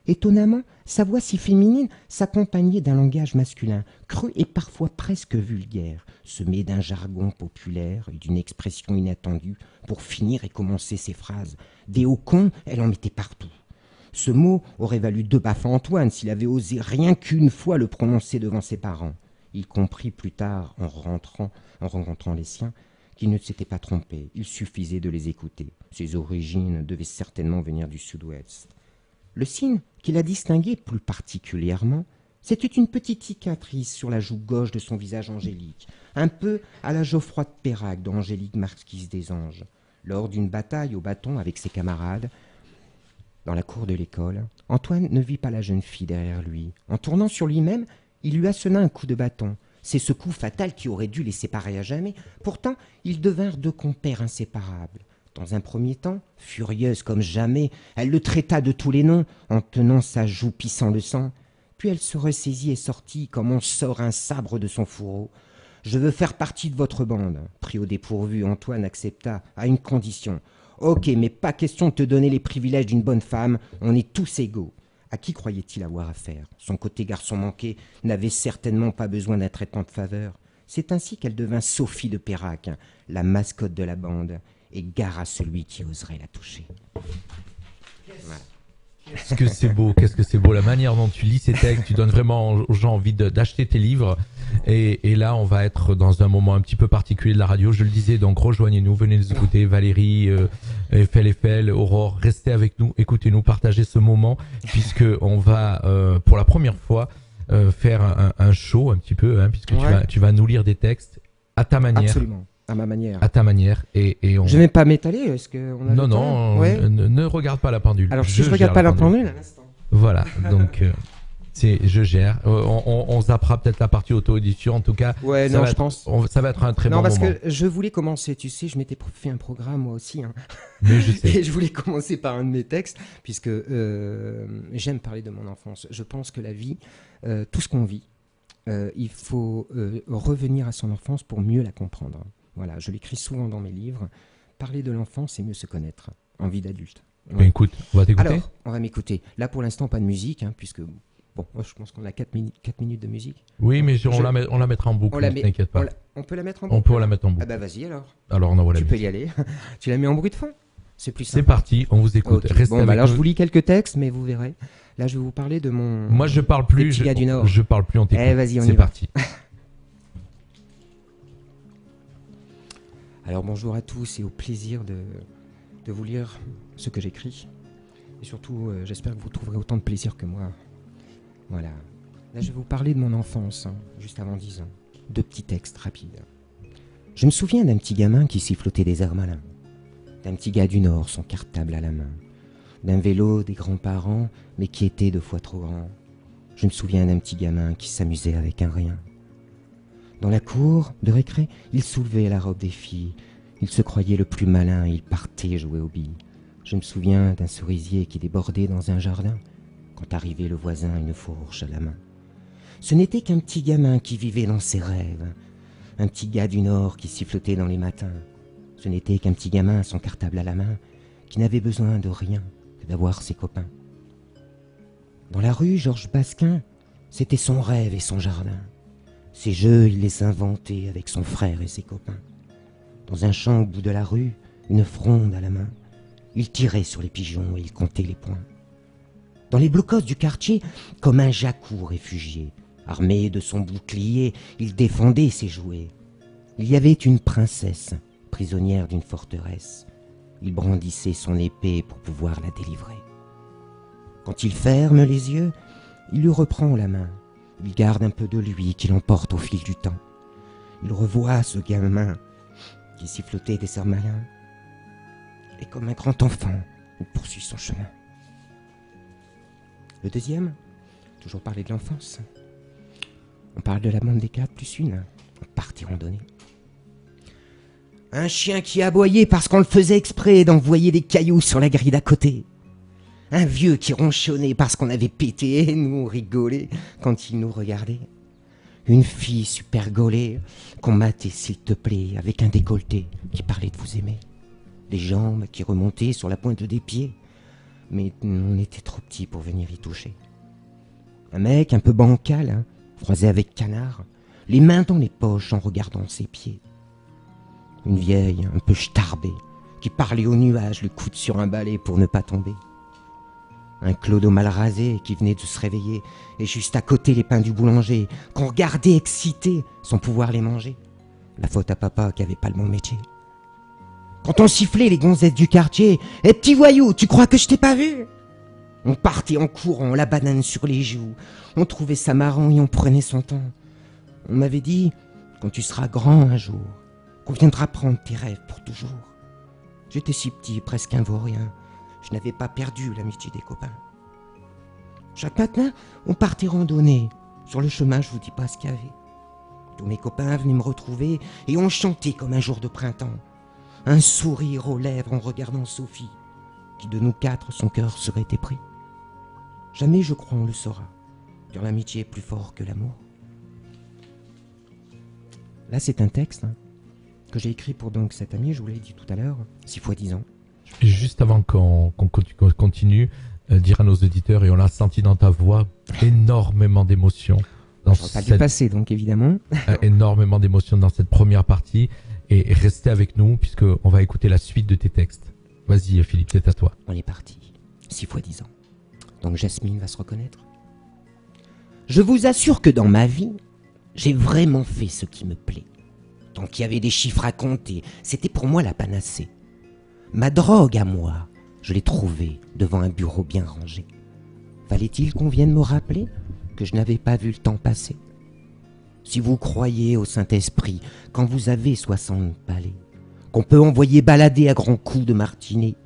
Étonnamment, sa voix si féminine s'accompagnait d'un langage masculin, cru et parfois presque vulgaire, semé d'un jargon populaire et d'une expression inattendue pour finir et commencer ses phrases. Des hauts cons, elle en mettait partout. Ce mot aurait valu 2 baffes à Antoine s'il avait osé rien qu'une fois le prononcer devant ses parents. Il comprit plus tard, en rencontrant les siens, qu'il ne s'était pas trompé. Il suffisait de les écouter. Ses origines devaient certainement venir du sud-ouest. Le signe qui la distinguait plus particulièrement, c'était une petite cicatrice sur la joue gauche de son visage angélique, un peu à la Geoffroy de Perrac dans Angélique Marquise des Anges. Lors d'une bataille au bâton avec ses camarades, dans la cour de l'école, Antoine ne vit pas la jeune fille derrière lui. En tournant sur lui-même, il lui assena un coup de bâton. C'est ce coup fatal qui aurait dû les séparer à jamais. Pourtant, ils devinrent 2 compères inséparables. Dans un premier temps, furieuse comme jamais, elle le traita de tous les noms, en tenant sa joue pissant le sang. Puis elle se ressaisit et sortit comme on sort un sabre de son fourreau. « Je veux faire partie de votre bande. » Pris au dépourvu, Antoine accepta, à une condition. « Ok, mais pas question de te donner les privilèges d'une bonne femme, on est tous égaux. » À qui croyait-il avoir affaire? Son côté garçon manqué n'avait certainement pas besoin d'un traitement de faveur. C'est ainsi qu'elle devint Sophie de Perrac, la mascotte de la bande, et gare à celui qui oserait la toucher. Voilà. Qu'est-ce que c'est beau la manière dont tu lis ces textes, tu donnes vraiment aux gens envie d'acheter tes livres. Et là, on va être dans un moment un petit peu particulier de la radio. Je le disais, donc rejoignez-nous, venez nous écouter. Valérie, Eiffel, Aurore, restez avec nous, écoutez-nous, partagez ce moment, puisque on va pour la première fois faire un show un petit peu, hein, puisque tu vas nous lire des textes à ta manière. Absolument. À ma manière. À ta manière. Et on... Je vais pas m'étaler. Est-ce qu'on a Non, ne regarde pas la pendule. Alors, si je regarde pas la pendule, à l'instant. Voilà, donc je gère. On zappera peut-être la partie auto-édition. En tout cas, je pense. Ça va être un très bon moment. Non, parce que je voulais commencer, tu sais, je m'étais fait un programme moi aussi. Hein. Mais je sais. Et je voulais commencer par un de mes textes, puisque j'aime parler de mon enfance. Je pense que la vie, tout ce qu'on vit, il faut revenir à son enfance pour mieux la comprendre. Voilà, je l'écris souvent dans mes livres. Parler de l'enfance, c'est mieux se connaître en vie d'adulte. Ouais. Mais écoute, on va t'écouter. Alors, on va m'écouter. Là, pour l'instant, pas de musique, hein, puisque, bon, moi, je pense qu'on a 4 minutes de musique. Oui, mais on la mettra en boucle, ne t'inquiète pas. On peut la mettre en boucle? On peut la mettre en boucle. Ah bah vas-y alors. Alors, on envoie la musique. Tu peux y aller. Tu la mets en bruit de fond? C'est plus simple. C'est parti, on vous écoute. Okay. Restez avec alors nous. je vous lis quelques textes, mais vous verrez. Là, je vais vous parler de mon... Moi, je parle plus. Je parle plus, on t'écoute. Vas-y, on y va. C'est parti. Alors bonjour à tous et au plaisir de vous lire ce que j'écris. Et surtout, j'espère que vous trouverez autant de plaisir que moi. Voilà. Là, je vais vous parler de mon enfance, hein, juste avant 10 ans. 2 petits textes rapides. Je me souviens d'un petit gamin qui sifflotait des airs malins. D'un petit gars du Nord, son cartable à la main. D'un vélo des grands-parents, mais qui était 2 fois trop grand. Je me souviens d'un petit gamin qui s'amusait avec un rien. Dans la cour de récré, il soulevait la robe des filles. Il se croyait le plus malin et il partait jouer aux billes. Je me souviens d'un cerisier qui débordait dans un jardin, quand arrivait le voisin une fourche à la main. Ce n'était qu'un petit gamin qui vivait dans ses rêves, un petit gars du Nord qui sifflotait dans les matins. Ce n'était qu'un petit gamin, son cartable à la main, qui n'avait besoin de rien que d'avoir ses copains. Dans la rue, Georges Basquin, c'était son rêve et son jardin. Ses jeux, il les inventait avec son frère et ses copains. Dans un champ au bout de la rue, une fronde à la main, il tirait sur les pigeons et il comptait les points. Dans les blocos du quartier, comme un jacou réfugié, armé de son bouclier, il défendait ses jouets. Il y avait une princesse, prisonnière d'une forteresse. Il brandissait son épée pour pouvoir la délivrer. Quand il ferme les yeux, il lui reprend la main. Il garde un peu de lui qu'il emporte au fil du temps. Il revoit ce gamin qui sifflotait des airs malins. Et comme un grand enfant, il poursuit son chemin. Le deuxième, toujours parler de l'enfance. On parle de la bande des 4 plus 1, on partit randonner. Un chien qui aboyait parce qu'on le faisait exprès d'envoyer des cailloux sur la grille d'à côté. Un vieux qui ronchonnait parce qu'on avait pété et nous on rigolait quand il nous regardait. Une fille super gaulée qu'on matait s'il te plaît avec un décolleté qui parlait de vous aimer. Des jambes qui remontaient sur la pointe des pieds, mais on était trop petits pour venir y toucher. Un mec un peu bancal, hein, croisé avec canard, les mains dans les poches en regardant ses pieds. Une vieille un peu starbée qui parlait aux nuages, le coude sur un balai pour ne pas tomber. Un clodo mal rasé qui venait de se réveiller et juste à côté les pains du boulanger qu'on regardait excité sans pouvoir les manger. La faute à papa qui avait pas le bon métier. Quand on sifflait les gonzettes du quartier, « Eh petit voyou, tu crois que je t'ai pas vu ?» On partait en courant, la banane sur les joues. On trouvait ça marrant et on prenait son temps. On m'avait dit, quand tu seras grand un jour, qu'on viendra prendre tes rêves pour toujours. J'étais si petit, presque un vaurien. Je n'avais pas perdu l'amitié des copains. Chaque matin, on partait randonner. Sur le chemin, je vous dis pas ce qu'il y avait. Tous mes copains venaient me retrouver et on chantait comme un jour de printemps. Un sourire aux lèvres en regardant Sophie, qui de nous 4, son cœur serait épris. Jamais, je crois, on le saura, car l'amitié est plus fort que l'amour. Là, c'est un texte que j'ai écrit pour donc cet ami, je vous l'ai dit tout à l'heure, 6 fois 10 ans. Juste avant qu'on continue, dire à nos auditeurs, et on l'a senti dans ta voix, énormément d'émotions. Je ne parle pas du passé, donc évidemment. Énormément d'émotions dans cette première partie. Et restez avec nous, puisqu'on va écouter la suite de tes textes. Vas-y, Philippe, c'est à toi. On est parti. 6 fois 10 ans. Donc Jasmine va se reconnaître. Je vous assure que dans ma vie, j'ai vraiment fait ce qui me plaît. Tant qu'il y avait des chiffres à compter, c'était pour moi la panacée. Ma drogue à moi, je l'ai trouvée devant un bureau bien rangé. Fallait-il qu'on vienne me rappeler que je n'avais pas vu le temps passer? Si vous croyez au Saint-Esprit quand vous avez 60 palais, qu'on peut envoyer balader à grands coups de martinet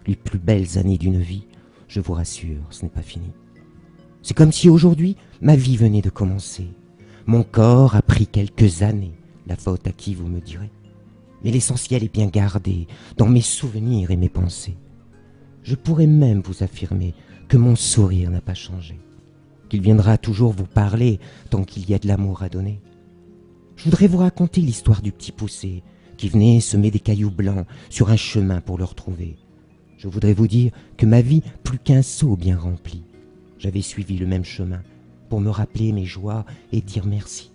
les plus belles années d'une vie, je vous rassure, ce n'est pas fini. C'est comme si aujourd'hui, ma vie venait de commencer. Mon corps a pris quelques années, la faute à qui vous me direz. Mais l'essentiel est bien gardé dans mes souvenirs et mes pensées. Je pourrais même vous affirmer que mon sourire n'a pas changé, qu'il viendra toujours vous parler tant qu'il y a de l'amour à donner. Je voudrais vous raconter l'histoire du petit poussé qui venait semer des cailloux blancs sur un chemin pour le retrouver. Je voudrais vous dire que ma vie, plus qu'un seau bien rempli. J'avais suivi le même chemin pour me rappeler mes joies et dire merci.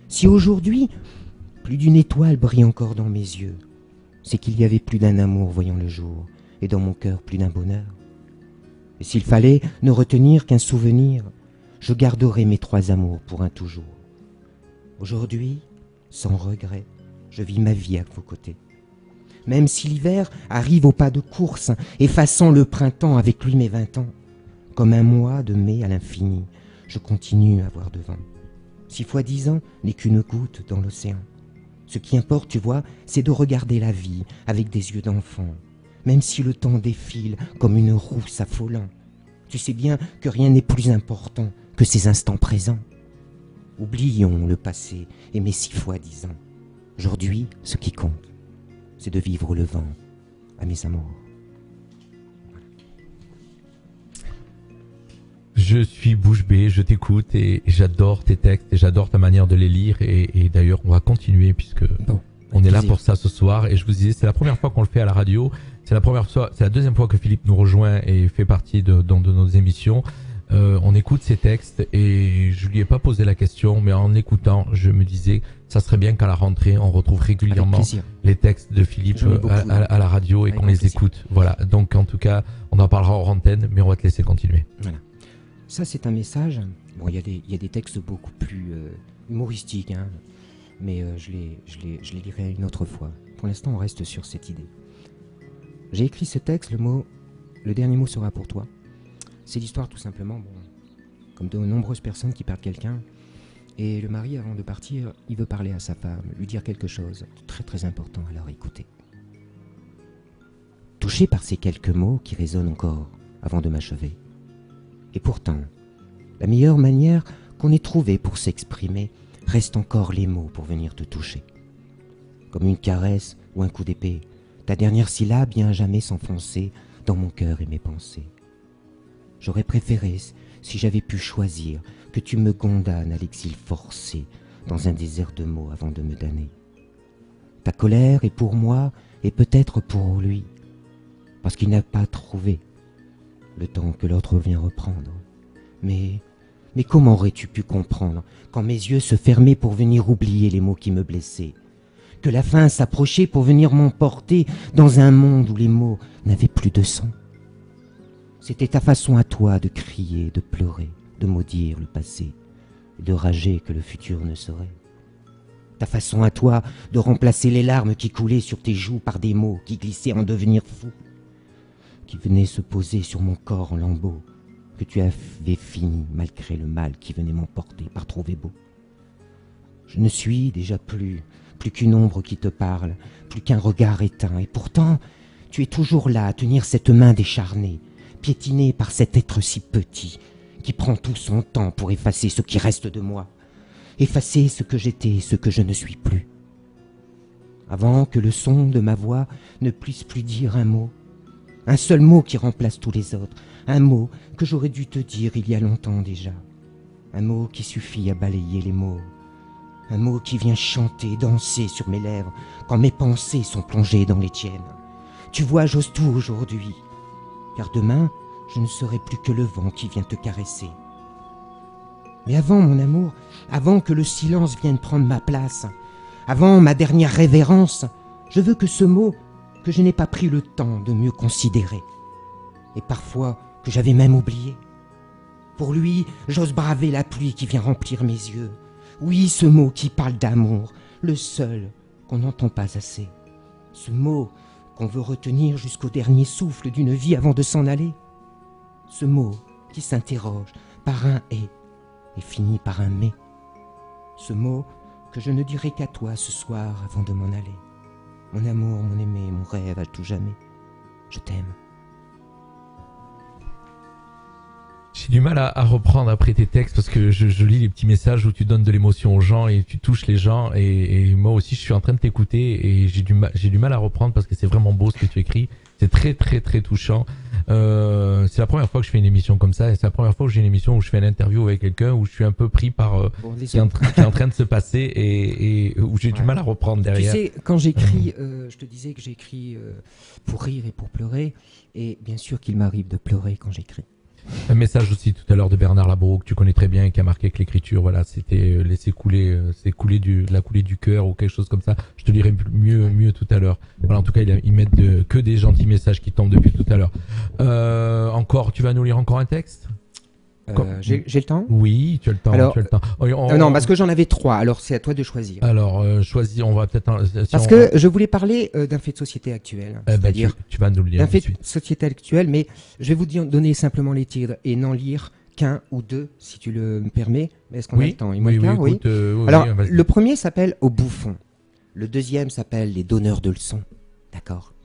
Si aujourd'hui, plus d'une étoile brille encore dans mes yeux, c'est qu'il y avait plus d'un amour voyant le jour et dans mon cœur plus d'un bonheur. Et s'il fallait ne retenir qu'un souvenir, je garderai mes 3 amours pour un toujours. Aujourd'hui, sans regret, je vis ma vie à vos côtés. Même si l'hiver arrive au pas de course, effaçant le printemps avec lui mes 20 ans, comme un mois de mai à l'infini, je continue à voir devant. 6 fois 10 ans n'est qu'une goutte dans l'océan. Ce qui importe, tu vois, c'est de regarder la vie avec des yeux d'enfant, même si le temps défile comme une roue s'affolant. Tu sais bien que rien n'est plus important que ces instants présents. Oublions le passé et mes 6 fois 10 ans. Aujourd'hui, ce qui compte, c'est de vivre le vent à mes amours. Je suis bouche bée, je t'écoute et j'adore tes textes et j'adore ta manière de les lire et d'ailleurs on va continuer puisque on est là pour ça ce soir et je vous disais c'est la première fois qu'on le fait à la radio, c'est la deuxième fois que Philippe nous rejoint et fait partie de nos émissions. On écoute ses textes et je lui ai pas posé la question mais en écoutant je me disais ça serait bien qu'à la rentrée on retrouve régulièrement les textes de Philippe à la radio et qu'on les écoute. Voilà, donc en tout cas on en parlera hors antenne mais on va te laisser continuer. Voilà. Ça, c'est un message. Bon, il y a des textes beaucoup plus humoristiques, hein, mais je les lirai une autre fois. Pour l'instant, on reste sur cette idée. J'ai écrit ce texte, le dernier mot sera pour toi. C'est l'histoire tout simplement, comme de nombreuses personnes qui perdent quelqu'un, et le mari, avant de partir, il veut parler à sa femme, lui dire quelque chose de très très important, alors écoutez. Touché par ces quelques mots qui résonnent encore avant de m'achever, et pourtant, la meilleure manière qu'on ait trouvée pour s'exprimer reste encore les mots pour venir te toucher. Comme une caresse ou un coup d'épée, ta dernière syllabe vient à jamais s'enfoncer dans mon cœur et mes pensées. J'aurais préféré, si j'avais pu choisir, que tu me condamnes à l'exil forcé dans un désert de mots avant de me damner. Ta colère est pour moi et peut-être pour lui, parce qu'il n'a pas trouvé le temps que l'autre vient reprendre. Mais comment aurais-tu pu comprendre quand mes yeux se fermaient pour venir oublier les mots qui me blessaient, que la fin s'approchait pour venir m'emporter dans un monde où les mots n'avaient plus de son? C'était ta façon à toi de crier, de pleurer, de maudire le passé et de rager que le futur ne serait. Ta façon à toi de remplacer les larmes qui coulaient sur tes joues par des mots qui glissaient en devenir fous, qui venaient se poser sur mon corps en lambeaux, que tu avais fini malgré le mal qui venait m'emporter par trouver beau. Je ne suis déjà plus qu'une ombre qui te parle, plus qu'un regard éteint, et pourtant tu es toujours là à tenir cette main décharnée, piétinée par cet être si petit, qui prend tout son temps pour effacer ce qui reste de moi, effacer ce que j'étais et ce que je ne suis plus. Avant que le son de ma voix ne puisse plus dire un mot, un seul mot qui remplace tous les autres, un mot que j'aurais dû te dire il y a longtemps déjà, un mot qui suffit à balayer les mots, un mot qui vient chanter, danser sur mes lèvres quand mes pensées sont plongées dans les tiennes. Tu vois, j'ose tout aujourd'hui, car demain, je ne serai plus que le vent qui vient te caresser. Mais avant, mon amour, avant que le silence vienne prendre ma place, avant ma dernière révérence, je veux que ce mot que je n'ai pas pris le temps de mieux considérer, et parfois que j'avais même oublié. Pour lui, j'ose braver la pluie qui vient remplir mes yeux. Oui, ce mot qui parle d'amour, le seul qu'on n'entend pas assez. Ce mot qu'on veut retenir jusqu'au dernier souffle d'une vie avant de s'en aller. Ce mot qui s'interroge par un « et finit par un « mais ». Ce mot que je ne dirai qu'à toi ce soir avant de m'en aller. Mon amour, mon aimé, mon rêve à tout jamais. Je t'aime. J'ai du mal à reprendre après tes textes parce que je lis les petits messages où tu donnes de l'émotion aux gens et tu touches les gens et moi aussi je suis en train de t'écouter et j'ai du mal à reprendre parce que c'est vraiment beau ce que tu écris. C'est très très très touchant. C'est la première fois que je fais une émission comme ça et c'est la première fois que j'ai une émission où je fais une interview avec quelqu'un où je suis un peu pris par qui est en train de se passer et où j'ai du mal à reprendre derrière. Tu sais, quand j'écris, je te disais que j'écris pour rire et pour pleurer et bien sûr qu'il m'arrive de pleurer quand j'écris. Un message aussi tout à l'heure de Bernard Labro que tu connais très bien et qui a marqué que l'écriture, voilà, c'était laisser couler, c'est couler la coulée du cœur ou quelque chose comme ça. Je te lirai mieux tout à l'heure. Voilà, en tout cas, ils mettent que des gentils messages qui tombent depuis tout à l'heure. Encore, tu vas nous lire encore un texte? J'ai le temps? Oui, tu as le temps. Alors, tu as le temps. Non, parce que j'en avais 3, alors c'est à toi de choisir. Alors, choisis, on va peut-être... Parce que je voulais parler d'un fait de société actuel. C'est-à-dire tu vas nous le lire. D'un fait de société actuel, mais je vais vous donner simplement les titres et n'en lire qu'un ou deux, si tu le permets. Est-ce qu'on a le temps? Oui. Alors, le premier s'appelle Au bouffon. Le deuxième s'appelle Les donneurs de leçons. D'accord.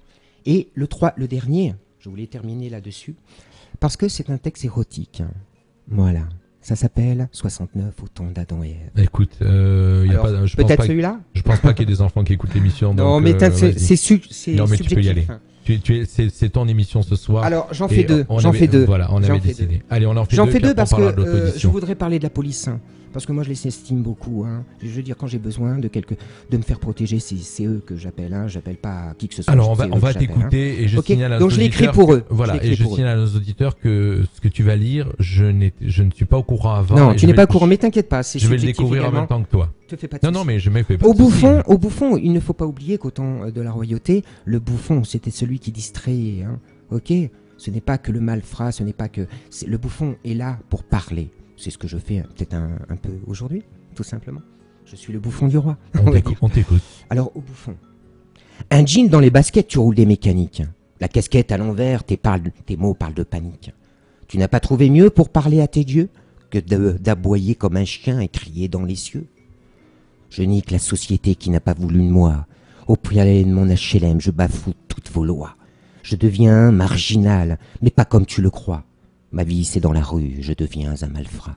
Et le dernier, je voulais terminer là-dessus, parce que c'est un texte érotique. Voilà, ça s'appelle 69 au temps d'Adam et Ève. Écoute, peut-être celui-là. Je pense pas qu'il y ait des enfants qui écoutent l'émission. Non, mais c'est subjectif. Non, mais tu peux y aller. C'est ton émission ce soir. Alors j'en fais deux. Voilà, on avait décidé. Allez, on en fait deux. J'en fais deux parce que je voudrais parler de la police. Parce que moi je les estime beaucoup. Je veux dire, quand j'ai besoin de me faire protéger, c'est eux que j'appelle. J'appelle pas qui que ce soit. Alors on va t'écouter et je signale à nos auditeurs. Donc je l'écris pour eux. Voilà, et je signale à nos auditeurs que ce que tu vas lire, je ne suis pas au courant avant. Non, tu n'es pas au courant, mais t'inquiète pas. Je vais le découvrir en même temps que toi. Te fais pas de soucis. Non, mais je me fais pas. Au bouffon, il ne faut pas oublier qu'au temps de la royauté, le bouffon, c'était celui qui distrayait. Ok, ce n'est pas que le malfrat, ce n'est pas que le bouffon est là pour parler. C'est ce que je fais peut-être un peu aujourd'hui, tout simplement. Je suis le bouffon du roi. On t'écoute. Alors, au bouffon. Un jean dans les baskets, tu roules des mécaniques. La casquette à l'envers, tes mots parlent de panique. Tu n'as pas trouvé mieux pour parler à tes dieux que d'aboyer comme un chien et crier dans les cieux. Je nique la société qui n'a pas voulu de moi. Au palais de mon HLM, je bafoue toutes vos lois. Je deviens marginal, mais pas comme tu le crois. Ma vie, c'est dans la rue, je deviens un malfrat.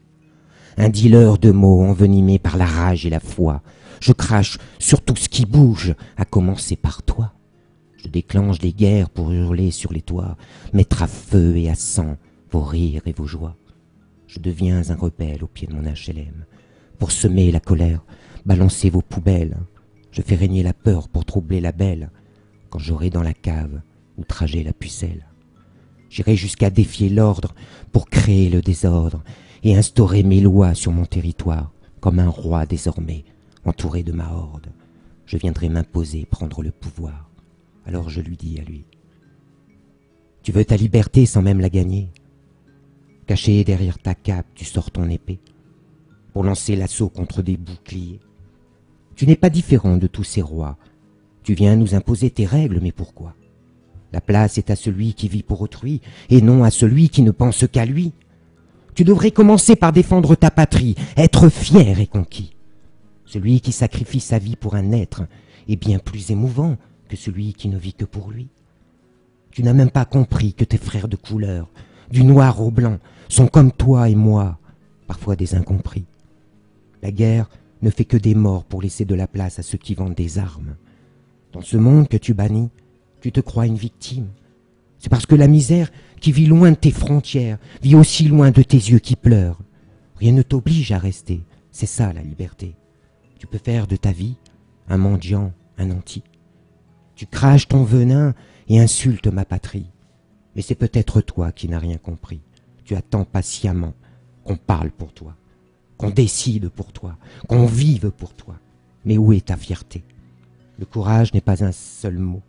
Un dealer de mots envenimé par la rage et la foi. Je crache sur tout ce qui bouge, à commencer par toi. Je déclenche des guerres pour hurler sur les toits, mettre à feu et à sang vos rires et vos joies. Je deviens un rebelle au pied de mon HLM. Pour semer la colère, balancer vos poubelles. Je fais régner la peur pour troubler la belle. Quand j'aurai dans la cave outragé la pucelle. J'irai jusqu'à défier l'ordre pour créer le désordre et instaurer mes lois sur mon territoire, comme un roi désormais, entouré de ma horde. Je viendrai m'imposer, prendre le pouvoir. Alors je lui dis à lui, « Tu veux ta liberté sans même la gagner? Caché derrière ta cape, tu sors ton épée pour lancer l'assaut contre des boucliers. Tu n'es pas différent de tous ces rois. Tu viens nous imposer tes règles, mais pourquoi? La place est à celui qui vit pour autrui, et non à celui qui ne pense qu'à lui. Tu devrais commencer par défendre ta patrie, être fier et conquis. Celui qui sacrifie sa vie pour un être est bien plus émouvant que celui qui ne vit que pour lui. Tu n'as même pas compris que tes frères de couleur, du noir au blanc, sont comme toi et moi, parfois des incompris. La guerre ne fait que des morts pour laisser de la place à ceux qui vendent des armes. Dans ce monde que tu bannis, tu te crois une victime. C'est parce que la misère qui vit loin de tes frontières vit aussi loin de tes yeux qui pleurent. Rien ne t'oblige à rester. C'est ça la liberté. Tu peux faire de ta vie un mendiant, un nanti. Tu craches ton venin et insultes ma patrie. Mais c'est peut-être toi qui n'as rien compris. Tu attends patiemment qu'on parle pour toi, qu'on décide pour toi, qu'on vive pour toi. Mais où est ta fierté? Le courage n'est pas un seul mot.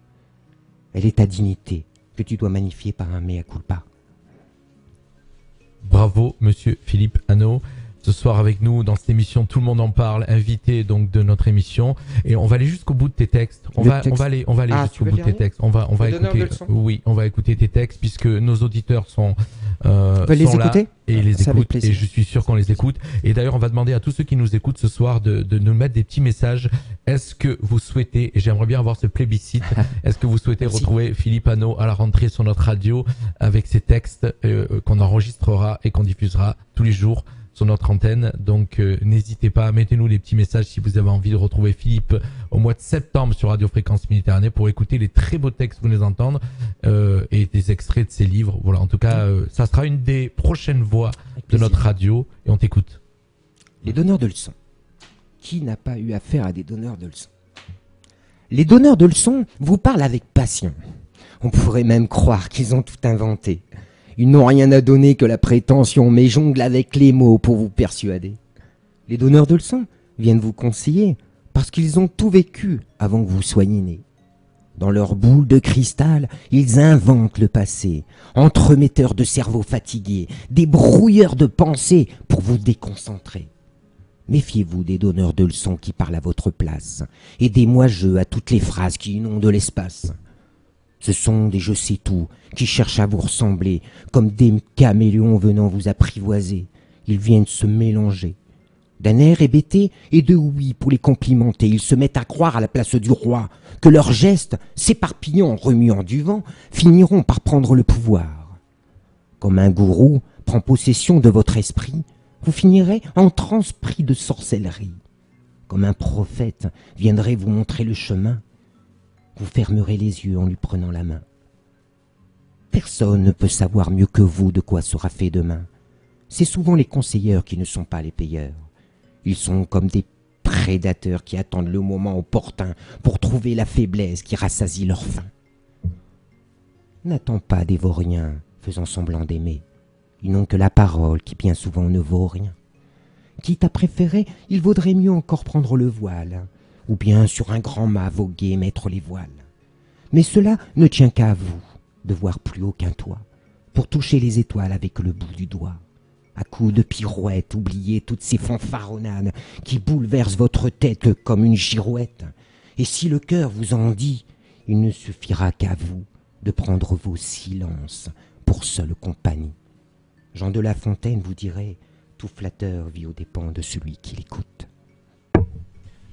Elle est ta dignité que tu dois magnifier par un mea culpa. Bravo, monsieur Philippe Hanot. Ce soir avec nous dans cette émission Tout le monde en parle, invité donc de notre émission, et on va aller jusqu'au bout de tes textes. On va aller jusqu'au bout de tes textes. On va écouter. Oui, on va écouter tes textes puisque nos auditeurs sont les sont là écouter et ils les Ça avec écoutent, plaisir. et je suis sûr qu'on les écoute. Et d'ailleurs, on va demander à tous ceux qui nous écoutent ce soir de nous mettre des petits messages. Est-ce que vous souhaitez, et j'aimerais bien avoir ce plébiscite, est-ce que vous souhaitez Merci. retrouver Philippe Hanot à la rentrée sur notre radio avec ses textes qu'on enregistrera et qu'on diffusera tous les jours sur notre antenne. Donc n'hésitez pas, mettez-nous des petits messages si vous avez envie de retrouver Philippe au mois de septembre sur Radio Fréquence Méditerranée pour écouter les très beaux textes que vous venez d'entendre et des extraits de ses livres. Voilà, en tout cas, ça sera une des prochaines voix de notre radio et on t'écoute. Les donneurs de leçons. Qui n'a pas eu affaire à des donneurs de leçons? Les donneurs de leçons vous parlent avec passion. On pourrait même croire qu'ils ont tout inventé. Ils n'ont rien à donner que la prétention, mais jonglent avec les mots pour vous persuader. Les donneurs de leçons viennent vous conseiller parce qu'ils ont tout vécu avant que vous soyez né. Dans leur boule de cristal, ils inventent le passé, entremetteurs de cerveaux fatigués, des brouilleurs de pensées pour vous déconcentrer. Méfiez-vous des donneurs de leçons qui parlent à votre place et des moi-je à toutes les phrases qui inondent l'espace. Ce sont des je sais tout qui cherchent à vous ressembler comme des caméléons venant vous apprivoiser. Ils viennent se mélanger. D'un air hébété et de oui pour les complimenter, ils se mettent à croire à la place du roi que leurs gestes, s'éparpillant, remuant du vent, finiront par prendre le pouvoir. Comme un gourou prend possession de votre esprit, vous finirez en transe pris de sorcellerie. Comme un prophète viendrait vous montrer le chemin, vous fermerez les yeux en lui prenant la main. Personne ne peut savoir mieux que vous de quoi sera fait demain. C'est souvent les conseilleurs qui ne sont pas les payeurs. Ils sont comme des prédateurs qui attendent le moment opportun pour trouver la faiblesse qui rassasie leur faim. N'attends pas des vauriens faisant semblant d'aimer. Ils n'ont que la parole qui bien souvent ne vaut rien. Quitte à préférer, il vaudrait mieux encore prendre le voile, ou bien sur un grand mât voguer mettre les voiles. Mais cela ne tient qu'à vous de voir plus haut qu'un toit, pour toucher les étoiles avec le bout du doigt. À coups de pirouette, oubliez toutes ces fanfaronnades qui bouleversent votre tête comme une girouette. Et si le cœur vous en dit, il ne suffira qu'à vous de prendre vos silences pour seule compagnie. Jean de La Fontaine vous dirait, tout flatteur vit aux dépens de celui qui l'écoute.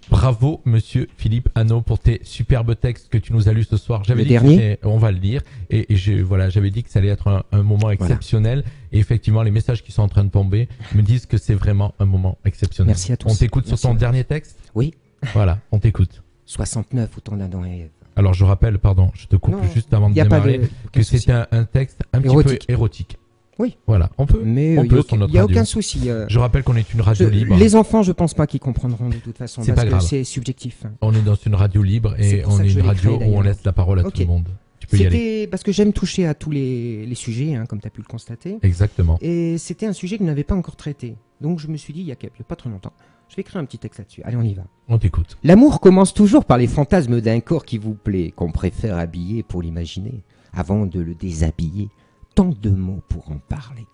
Bravo, monsieur Philippe Hanot, pour tes superbes textes que tu nous as lus ce soir. J'avais Le dit dernier on va le lire. Et j'avais dit que ça allait être un moment exceptionnel. Voilà. Et effectivement, les messages qui sont en train de tomber me disent que c'est vraiment un moment exceptionnel. Merci à tous. On t'écoute sur ton dernier texte? Oui. Voilà, on t'écoute. 69, autant d'Adam et Ève. Alors, je rappelle, pardon, je te coupe juste avant de démarrer, que c'est un texte un petit peu érotique. Oui. Voilà, on peut. Mais il n'y a aucun souci. Je rappelle qu'on est une radio libre. Les enfants, je pense pas qu'ils comprendront de toute façon, c'est parce pas grave. que c'est subjectif. On est dans une radio libre et on est une radio où on laisse la parole à tout le monde. Tu peux y aller. C'était parce que j'aime toucher à tous les sujets, comme tu as pu le constater. Exactement. Et c'était un sujet que je n'avais pas encore traité. Donc je me suis dit, il y a pas trop longtemps, je vais écrire un petit texte là-dessus. Allez, on y va. On t'écoute. L'amour commence toujours par les fantasmes d'un corps qui vous plaît, qu'on préfère habiller pour l'imaginer, avant de le déshabiller. Tant de mots pour en parler.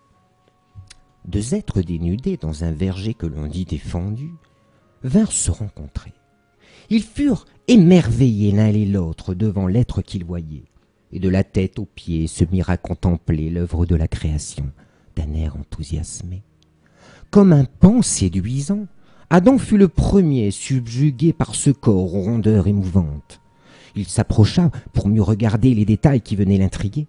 Deux êtres dénudés dans un verger que l'on dit défendu vinrent se rencontrer. Ils furent émerveillés l'un et l'autre devant l'être qu'ils voyaient, et de la tête aux pieds se mirent à contempler l'œuvre de la création d'un air enthousiasmé. Comme un paon séduisant, Adam fut le premier subjugué par ce corps aux rondeurs émouvantes. Il s'approcha pour mieux regarder les détails qui venaient l'intriguer.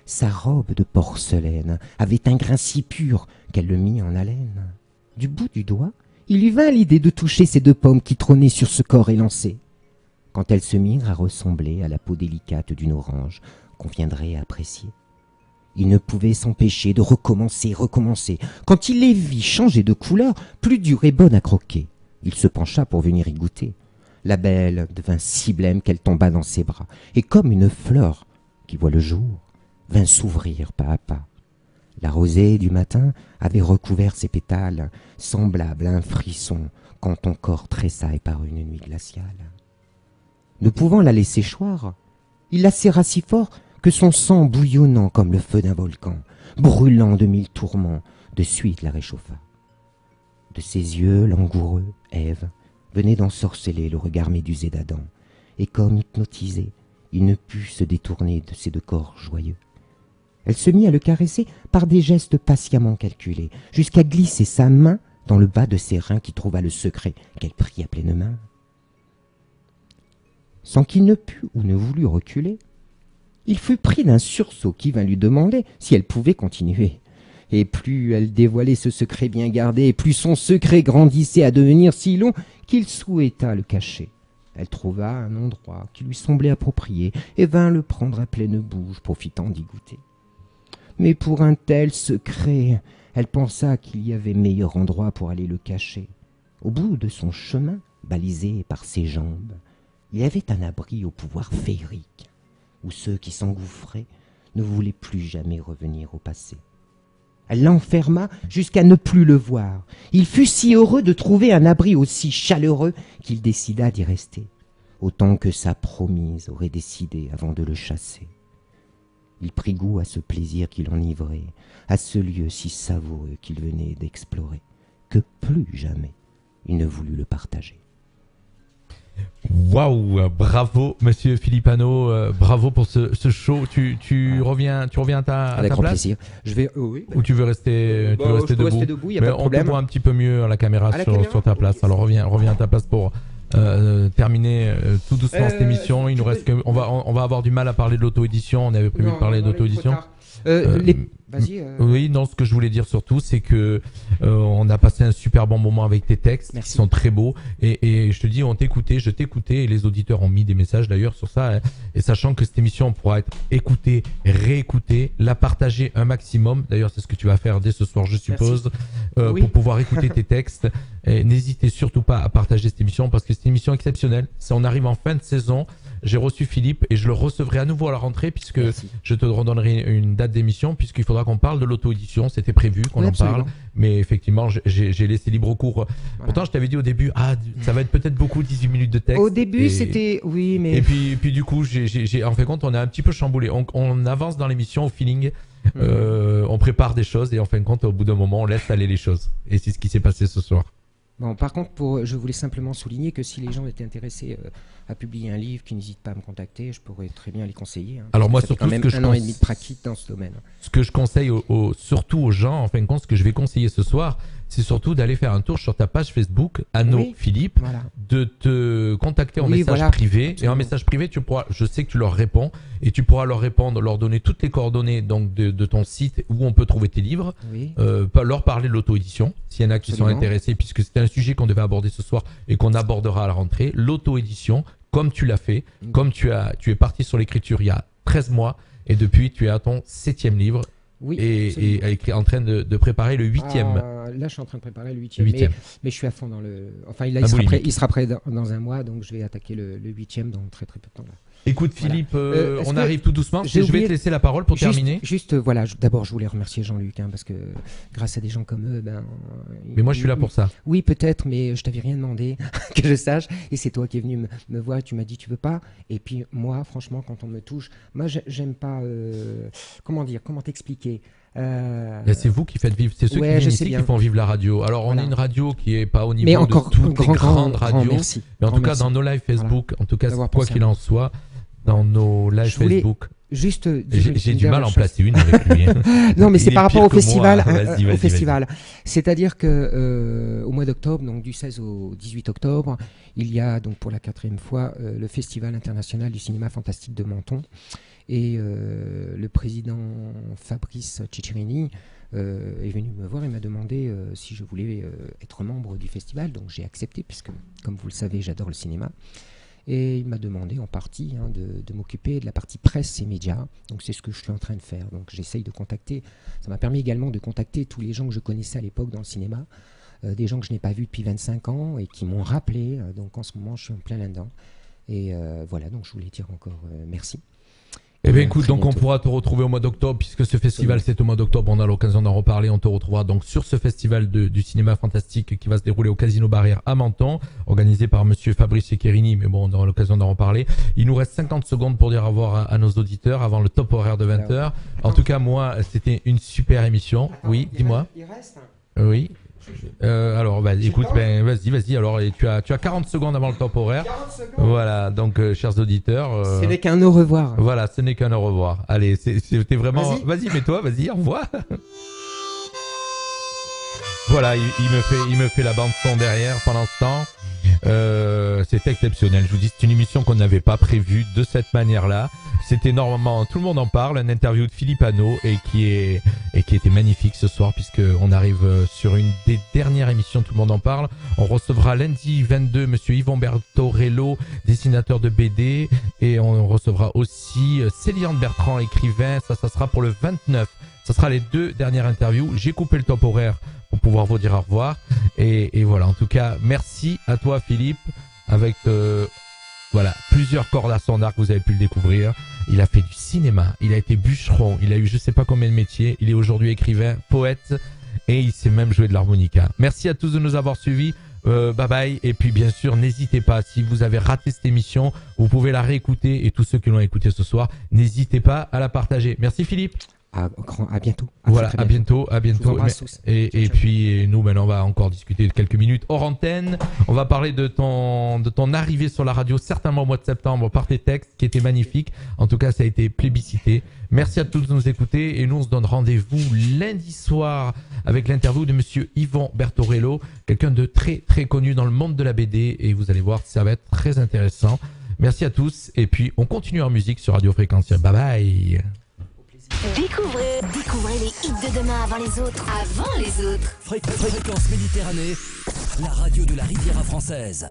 Sa robe de porcelaine avait un grain si pur qu'elle le mit en haleine. Du bout du doigt, il lui vint l'idée de toucher ces deux pommes qui trônaient sur ce corps élancé. Quand elles se mirent à ressembler à la peau délicate d'une orange qu'on viendrait apprécier. Il ne pouvait s'empêcher de recommencer. Quand il les vit changer de couleur, plus dure et bonne à croquer, il se pencha pour venir y goûter. La belle devint si blême qu'elle tomba dans ses bras, et comme une fleur qui voit le jour, vint s'ouvrir pas à pas. La rosée du matin avait recouvert ses pétales, semblable à un frisson quand ton corps tressaille par une nuit glaciale. Ne pouvant la laisser choir, il la serra si fort que son sang bouillonnant comme le feu d'un volcan brûlant de mille tourments, de suite la réchauffa. De ses yeux langoureux, Ève venait d'ensorceler le regard médusé d'Adam, et comme hypnotisé, il ne put se détourner de ses deux corps joyeux. Elle se mit à le caresser par des gestes patiemment calculés, jusqu'à glisser sa main dans le bas de ses reins qui trouva le secret qu'elle prit à pleine main. Sans qu'il ne pût ou ne voulût reculer, il fut pris d'un sursaut qui vint lui demander si elle pouvait continuer. Et plus elle dévoilait ce secret bien gardé, plus son secret grandissait à devenir si long qu'il souhaita le cacher. Elle trouva un endroit qui lui semblait approprié et vint le prendre à pleine bouche, profitant d'y goûter. Mais pour un tel secret, elle pensa qu'il y avait meilleur endroit pour aller le cacher. Au bout de son chemin, balisé par ses jambes, il y avait un abri au pouvoir féerique, où ceux qui s'engouffraient ne voulaient plus jamais revenir au passé. Elle l'enferma jusqu'à ne plus le voir. Il fut si heureux de trouver un abri aussi chaleureux qu'il décida d'y rester, autant que sa promise aurait décidé avant de le chasser. Il prit goût à ce plaisir qui l'enivrait, à ce lieu si savoureux qu'il venait d'explorer, que plus jamais il ne voulut le partager. Waouh, bravo Monsieur Philippano, bravo pour ce show. Tu reviens à ta Avec grand place plaisir. Je vais. Oui. Ou tu veux rester, Je peux rester debout, y a mais pas de on te problème. voit un petit peu mieux à la caméra, À la caméra sur ta place. Ok. Alors reviens à ta place pour terminer tout doucement cette émission. Il nous reste on va avoir du mal à parler de l'auto-édition. On avait prévu de parler d'auto-édition. Vas-y. Oui, non, ce que je voulais dire surtout, c'est que on a passé un super bon moment avec tes textes, Merci. qui sont très beaux. Et je te dis, je t'écoutais, et les auditeurs ont mis des messages d'ailleurs sur ça. Hein, et sachant que cette émission pourra être écoutée, réécoutée, la partager un maximum. D'ailleurs, c'est ce que tu vas faire dès ce soir, je suppose, Oui. pour pouvoir écouter tes textes. Et n'hésitez surtout pas à partager cette émission parce que c'est une émission exceptionnelle. On arrive en fin de saison. J'ai reçu Philippe et je le recevrai à nouveau à la rentrée puisque Merci. je te redonnerai une date d'émission puisqu'il faudra qu'on parle de l'auto-édition. C'était prévu qu'on Oui, en absolument. parle, mais effectivement, j'ai laissé libre cours. Pourtant, je t'avais dit au début, ça va être peut-être beaucoup, 18 minutes de texte. Au début, Et- c'était. Oui, mais. Et puis du coup, en fait compte, on a un petit peu chamboulé. On avance dans l'émission au feeling. On prépare des choses et en fin de compte, au bout d'un moment, on laisse aller les choses. Et c'est ce qui s'est passé ce soir. Bon, par contre, je voulais simplement souligner que si les gens étaient intéressés à publier un livre, qu'ils n'hésitent pas à me contacter, je pourrais très bien les conseiller. Hein, Alors parce moi, que ça fait surtout, quand même ce que je un an et pense- demi de pratique dans ce domaine. Ce que je conseille surtout aux gens, en fin de compte, ce que je vais conseiller ce soir, c'est surtout d'aller faire un tour sur ta page Facebook, Anno Oui. Philippe, Voilà. de te contacter en Oui, message voilà. privé. Et en Absolument. message privé, je sais que tu leur réponds et tu pourras leur répondre, leur donner toutes les coordonnées donc de ton site où on peut trouver tes livres, Oui. leur parler de l'auto-édition, s'il y en a qui sont Absolument. intéressés, puisque c'était un sujet qu'on devait aborder ce soir et qu'on abordera à la rentrée, l'auto-édition, comme tu l'as fait, comme tu es parti sur l'écriture il y a 13 mois et depuis tu es à ton 7e livre Oui. et en train de préparer le 8e. Là, je suis en train de préparer le 8e. Le 8e. Mais je suis à fond dans le. Enfin, là, Ah, il sera prêt dans un mois, donc je vais attaquer le 8e dans très très peu de temps. Là. Écoute Voilà. Philippe, Est-ce on que arrive tout doucement. j'ai Je vais oublié- te laisser la parole pour terminer. Voilà, d'abord, je voulais remercier Jean-Luc, parce que grâce à des gens comme eux, Mais moi je suis là pour ça. Oui, peut-être, mais je t'avais rien demandé que je sache. Et c'est toi qui es venu me voir et tu m'as dit tu veux pas. Et puis moi, franchement, quand on me touche, moi j'aime pas. Comment t'expliquer C'est vous qui faites vivre, c'est ceux Ouais, qui je viennent sais ici qui bien. font vivre la radio. Alors Voilà. on est une radio qui est pas au niveau Mais encore de toutes les grandes grand radios. merci. Mais en Grand tout cas merci. dans nos lives Facebook, en tout cas D'avoir quoi pensé qu'il à en soit, dans nos lives Je voulais Facebook, Juste dire j'ai une du mal à dernière en chose. placer une avec lui. Hein. Non, mais Il c'est est par rapport pire au que moi. festival. Vas-y, Au festival. C'est-à-dire que au mois d'octobre, donc du 16 au 18 octobre, il y a donc pour la 4e fois le Festival international du cinéma fantastique de Menton. Et le président Fabrice Ciccirini est venu me voir et m'a demandé si je voulais être membre du festival. Donc j'ai accepté, puisque, comme vous le savez, j'adore le cinéma. Et il m'a demandé en partie de m'occuper de la partie presse et médias. Donc c'est ce que je suis en train de faire. Donc j'essaye de contacter. Ça m'a permis également de contacter tous les gens que je connaissais à l'époque dans le cinéma. Des gens que je n'ai pas vus depuis 25 ans et qui m'ont rappelé. Donc en ce moment, je suis en plein là-dedans. Et voilà, donc je voulais dire encore merci. Eh bien écoute, donc on pourra te retrouver au mois d'octobre, puisque ce festival c'est au mois d'octobre, on a l'occasion d'en reparler, on te retrouvera donc sur ce festival du cinéma fantastique qui va se dérouler au Casino Barrière à Menton, organisé par monsieur Fabrice Eccherini, mais bon, on aura l'occasion d'en reparler. Il nous reste 50 secondes pour dire au revoir à nos auditeurs avant le top horaire de 20h. En tout cas, moi, c'était une super émission. Oui, dis-moi. Il reste. Oui. Alors, écoute, vas-y. Alors, tu as 40 secondes avant le top horaire. 40 secondes. Voilà, donc, chers auditeurs. Ce n'est qu'un au revoir. Voilà, ce n'est qu'un au revoir. Allez, c'était vraiment. Vas-y, mets-toi, vas-y, au revoir. Voilà, il me fait la bande son derrière pendant ce temps. C'est exceptionnel. Je vous dis, c'est une émission qu'on n'avait pas prévue de cette manière-là. C'était normalement, tout le monde en parle, une interview de Philippe Hanot et qui était magnifique ce soir puisque on arrive sur une des dernières émissions Tout le monde en parle. On recevra lundi 22 monsieur Yvon Bertorello, dessinateur de BD, et on recevra aussi Céliane Bertrand, écrivain. Ça sera pour le 29. Ça sera les 2 dernières interviews. J'ai coupé le top horaire pour pouvoir vous dire au revoir. Et voilà, en tout cas, merci à toi Philippe, avec plusieurs cordes à son arc, vous avez pu le découvrir. Il a fait du cinéma, il a été bûcheron, il a eu je sais pas combien de métiers, il est aujourd'hui écrivain, poète, et il sait même jouer de l'harmonica. Merci à tous de nous avoir suivis. Bye bye, et puis bien sûr n'hésitez pas, si vous avez raté cette émission, vous pouvez la réécouter, et tous ceux qui l'ont écouté ce soir, n'hésitez pas à la partager. Merci Philippe. À bientôt. Voilà, à bientôt. Et puis nous, maintenant, on va encore discuter de quelques minutes hors antenne. On va parler de ton arrivée sur la radio, certainement au mois de septembre, par tes textes, qui étaient magnifiques. En tout cas, ça a été plébiscité. Merci à tous de nous écouter, et nous, on se donne rendez-vous lundi soir avec l'interview de monsieur Yvon Bertorello, quelqu'un de très, très connu dans le monde de la BD, et vous allez voir, ça va être très intéressant. Merci à tous, et puis on continue en musique sur Radio Fréquence. Bye bye. Découvrez les hits de demain avant les autres. Fréquence Méditerranée, la radio de la Riviera française.